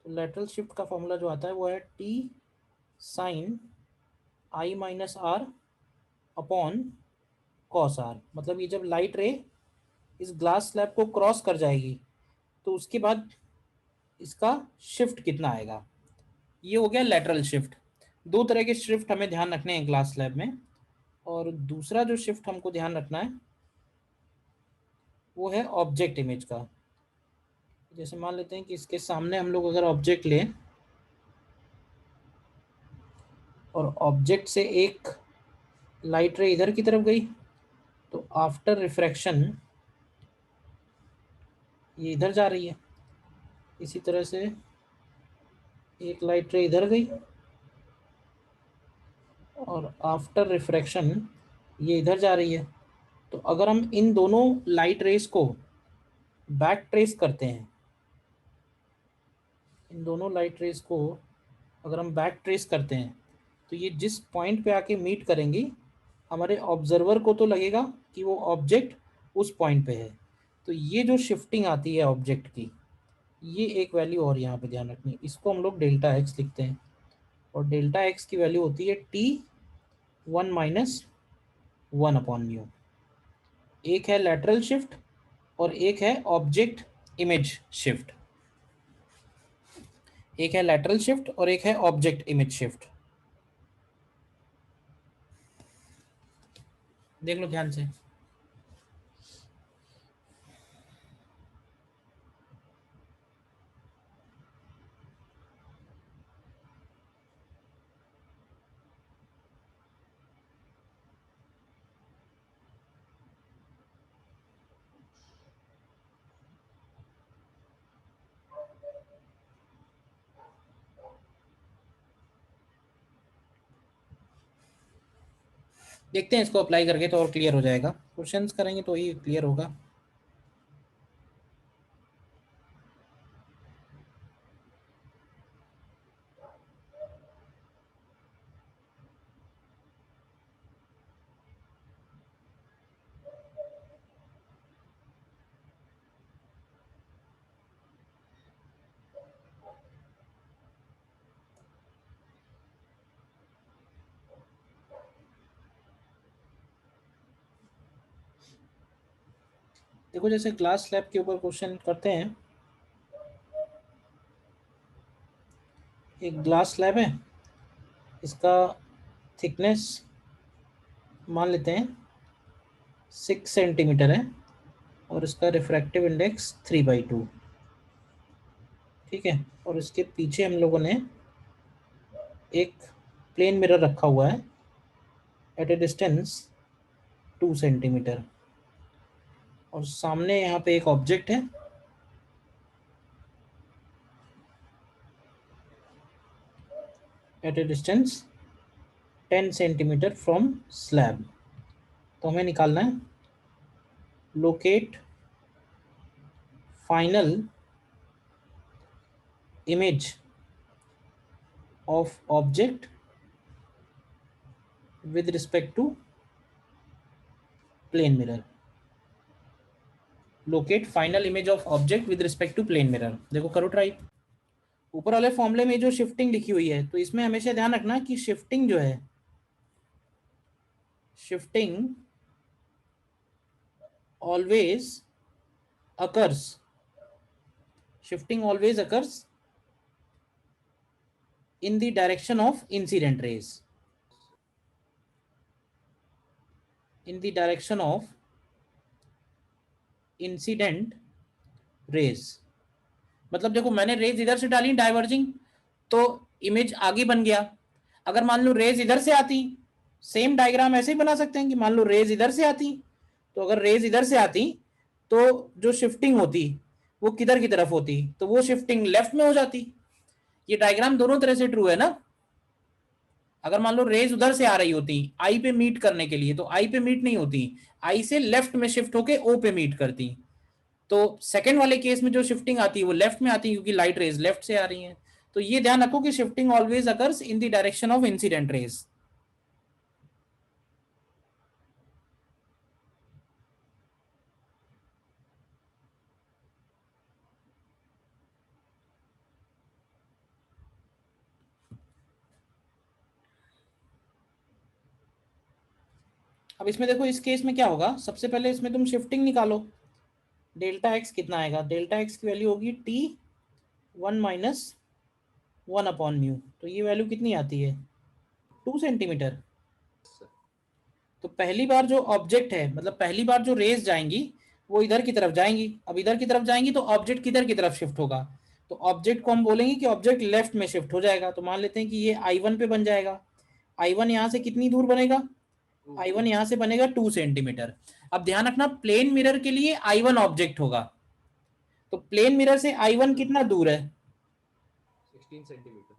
तो लेटरल शिफ्ट का फॉर्मूला जो आता है वो है t sine i minus r upon cos r. मतलब ये जब लाइट रे इस ग्लास स्लैब को क्रॉस कर जाएगी तो उसके बाद इसका शिफ्ट कितना आएगा, ये हो गया लेटरल शिफ्ट। दो तरह के शिफ्ट हमें ध्यान रखने हैं ग्लास स्लैब में। और दूसरा जो शिफ्ट हमको ध्यान रखना है वो है ऑब्जेक्ट इमेज का। जैसे मान लेते हैं कि इसके सामने हम लोग अगर ऑब्जेक्ट लें और ऑब्जेक्ट से एक लाइट रे इधर की तरफ गई तो आफ्टर रिफ्रैक्शन ये इधर जा रही है। इसी तरह से एक लाइट रे इधर गई और आफ्टर रिफ्रैक्शन ये इधर जा रही है। तो अगर हम इन दोनों लाइट रेस को बैक ट्रेस करते हैं, इन दोनों लाइट रेस को अगर हम बैक ट्रेस करते हैं तो ये जिस पॉइंट पे आके मीट करेंगी हमारे ऑब्जर्वर को तो लगेगा कि वो ऑब्जेक्ट उस पॉइंट पे है। तो ये जो शिफ्टिंग आती है ऑब्जेक्ट की, ये एक वैल्यू और यहाँ पे ध्यान रखनी है, इसको हम लोग डेल्टा एक्स लिखते हैं। और डेल्टा एक्स की वैल्यू होती है T one minus one upon mu. एक है लेटरल शिफ्ट और एक है ऑब्जेक्ट इमेज शिफ्ट। एक है लेटरल शिफ्ट और एक है ऑब्जेक्ट इमेज शिफ्ट। देख लो ध्यान से। देखते हैं इसको अप्लाई करके तो और क्लियर हो जाएगा, क्वेश्चंस करेंगे तो ही क्लियर होगा। देखो जैसे ग्लास स्लैब के ऊपर क्वेश्चन करते हैं। एक ग्लास स्लैब है, इसका थिकनेस मान लेते हैं 6 सेंटीमीटर है और इसका रिफ्रैक्टिव इंडेक्स 3/2। ठीक है, और इसके पीछे हम लोगों ने एक प्लेन मिरर रखा हुआ है एट ए डिस्टेंस 2 सेंटीमीटर, और सामने यहाँ पे एक ऑब्जेक्ट है at a distance 10 centimetre from slab. तो हमें निकालना है locate final image of object with respect to plane mirror. Locate final image of object with respect to plane mirror. देखो करो ट्राई। ऊपर वाले फॉर्मूले में जो शिफ्टिंग लिखी हुई है, तो इसमें हमेशा ध्यान रखना कि शिफ्टिंग जो है, shifting always occurs, shifting always occurs in the direction of incident rays, in the direction of incident rays। मतलब देखो मैंने रेज इधर से डाली डाइवर्जिंग, तो इमेज आगे बन गया। अगर मान लो रेज इधर से आती, सेम डायग्राम ऐसे ही बना सकते हैं कि मान लो रेज इधर से आती, तो अगर रेज इधर से आती तो जो शिफ्टिंग होती वो किधर की तरफ होती, तो वो शिफ्टिंग लेफ्ट में हो जाती। ये डायग्राम दोनों तरह से ट्रू है ना। अगर मान लो रेज उधर से आ रही होती आई पे मीट करने के लिए, तो आई पे मीट नहीं होती, आई से लेफ्ट में शिफ्ट होके ओ पे मीट करती। तो सेकंड वाले केस में जो शिफ्टिंग आती है वो लेफ्ट में आती है, क्योंकि लाइट रेज लेफ्ट से आ रही है। तो ये ध्यान रखो कि shifting always occurs in the direction of incident raise. अब इसमें देखो इस केस में क्या होगा, सबसे पहले इसमें तुम शिफ्टिंग निकालो। डेल्टा एक्स कितना आएगा, डेल्टा एक्स की वैल्यू होगी T1 माइनस 1/μ। तो ये वैल्यू कितनी आती है, 2 सेंटीमीटर। तो पहली बार जो ऑब्जेक्ट है, मतलब पहली बार जो रेज जाएंगी वो इधर की तरफ जाएंगी। अब इधर की तरफ जाएंगी तो ऑब्जेक्ट किधर की तरफ शिफ्ट होगा, तो ऑब्जेक्ट को हम बोलेंगे कि ऑब्जेक्ट लेफ्ट में शिफ्ट हो जाएगा। तो मान लेते हैं कि ये I1 पे बन जाएगा। I1 यहाँ से कितनी दूर बनेगा, I1 यहाँ से बनेगा 2 सेंटीमीटर। अब ध्यान रखना प्लेन मिरर के लिए I1 ऑब्जेक्ट होगा, तो प्लेन मिरर से I1 कितना दूर है, 16 सेंटीमीटर।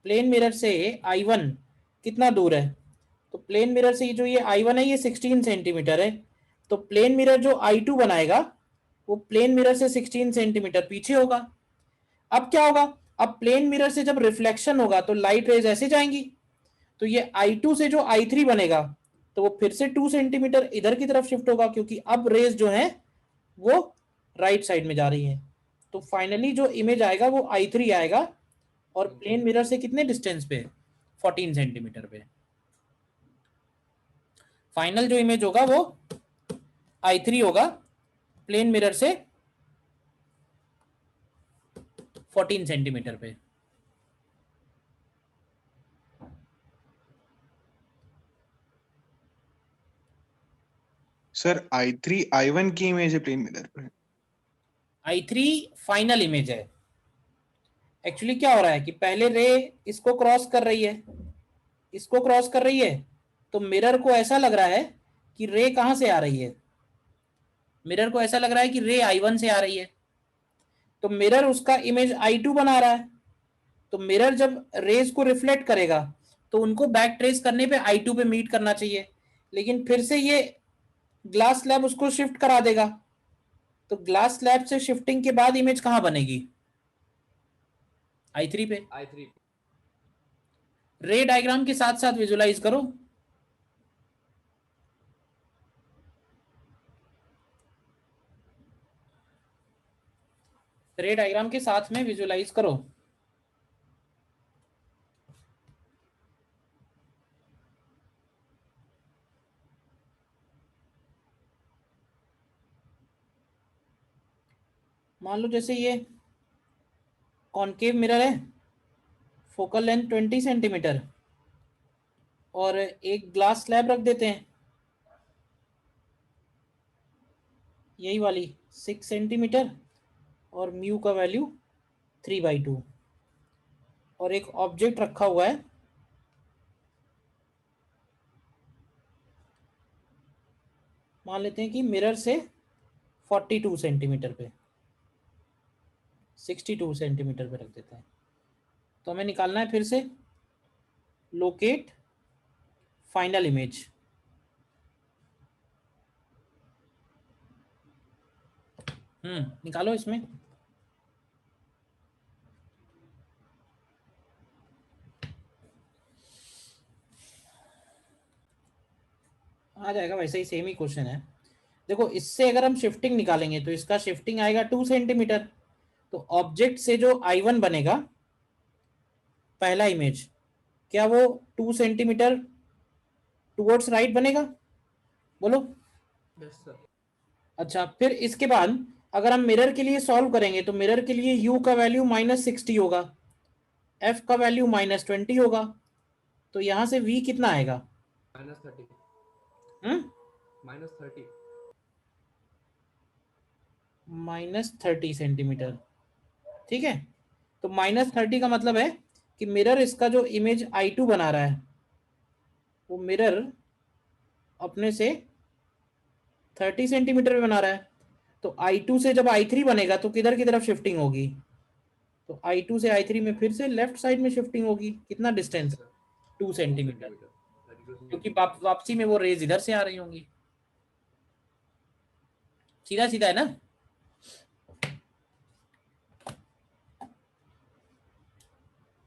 प्लेन मिरर से I1 कितना दूर है, तो प्लेन मिरर से जो ये I1 है ये 16 सेंटीमीटर है। तो प्लेन मिरर जो I2 बनाएगा वो प्लेन मिरर से 16 सेंटीमीटर पीछे होगा। अब क्या होगा, अब प्लेन मिरर से जब रिफ्लेक्शन होगा तो लाइट रेज ऐसे जाएंगी, तो ये I2 से जो I3 बनेगा तो वो फिर से 2 सेंटीमीटर इधर की तरफ शिफ्ट होगा, क्योंकि अब रेज जो है वो राइट साइड में जा रही है। तो फाइनली जो इमेज आएगा वो I3 आएगा, और प्लेन मिरर से कितने डिस्टेंस पे, 14 सेंटीमीटर पे। फाइनल जो इमेज होगा वो I3 होगा, प्लेन मिरर से 14 सेंटीमीटर पे। सर I3 I1 की इमेज है प्लेन मिरर पर। I3 फाइनल इमेज है। एक्चुअली क्या हो रहा है कि पहले रे इसको क्रॉस कर रही है, इसको क्रॉस कर रही है, तो मिरर को ऐसा लग रहा है कि रे कहां से आ रही है, मिरर को ऐसा लग रहा है कि रे I1 से आ रही है। तो मिरर उसका इमेज I2 बना रहा है। तो मिरर जब रेज को रिफ्लेक्ट करेगा तो उनको बैक ट्रेस करने पे I2 पे मीट करना चाहिए, लेकिन फिर से ये ग्लास स्लैब उसको शिफ्ट करा देगा। तो ग्लास स्लैब से शिफ्टिंग के बाद इमेज कहां बनेगी, I3 पे। I3 रे डायग्राम के साथ साथ विजुलाइज करो। रे डायग्राम के साथ में विजुलाइज करो। मान लो जैसे ये कॉनकेव मिरर है, फोकल लेंथ 20 सेंटीमीटर, और एक ग्लास स्लैब रख देते हैं यही वाली 6 सेंटीमीटर, और म्यू का वैल्यू 3/2 और एक ऑब्जेक्ट रखा हुआ है मान लेते हैं कि मिरर से 42 सेंटीमीटर पे 62 सेंटीमीटर पे रख देते हैं। तो हमें निकालना है फिर से लोकेट फाइनल इमेज। निकालो इसमें। आ जाएगा, वैसे ही सेम ही क्वेश्चन है। देखो इससे अगर हम शिफ्टिंग निकालेंगे तो इसका शिफ्टिंग आएगा 2 सेंटीमीटर। तो ऑब्जेक्ट से जो I1 बनेगा पहला इमेज, क्या वो 2 सेंटीमीटर टुवर्ड्स राइट बनेगा? बोलो। Yes sir. अच्छा, फिर इसके बाद अगर हम मिरर के लिए सॉल्व करेंगे तो मिरर के लिए U का वैल्यू -60 होगा, F का वैल्यू -20 होगा। तो यहां से V कितना आएगा? -30 -30 सेंटीमीटर। ठीक है, तो -30 का मतलब है कि मिरर इसका जो इमेज I2 बना रहा है वो मिरर अपने से 30 सेंटीमीटर पे बना रहा है। तो I2 से जब I3 बनेगा तो किधर की तरफ शिफ्टिंग होगी? तो I2 से I3 में फिर से लेफ्ट साइड में शिफ्टिंग होगी। कितना डिस्टेंस? 2 सेंटीमीटर, क्योंकि वापसी में वो रेज इधर से आ रही होंगी। सीधा सीधा है ना?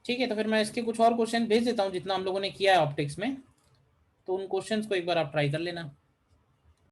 ठीक है, तो फिर मैं इसके कुछ और क्वेश्चन भेज देता हूँ जितना हम लोगों ने किया है ऑप्टिक्स में, तो उन क्वेश्चंस को एक बार आप ट्राई कर लेना।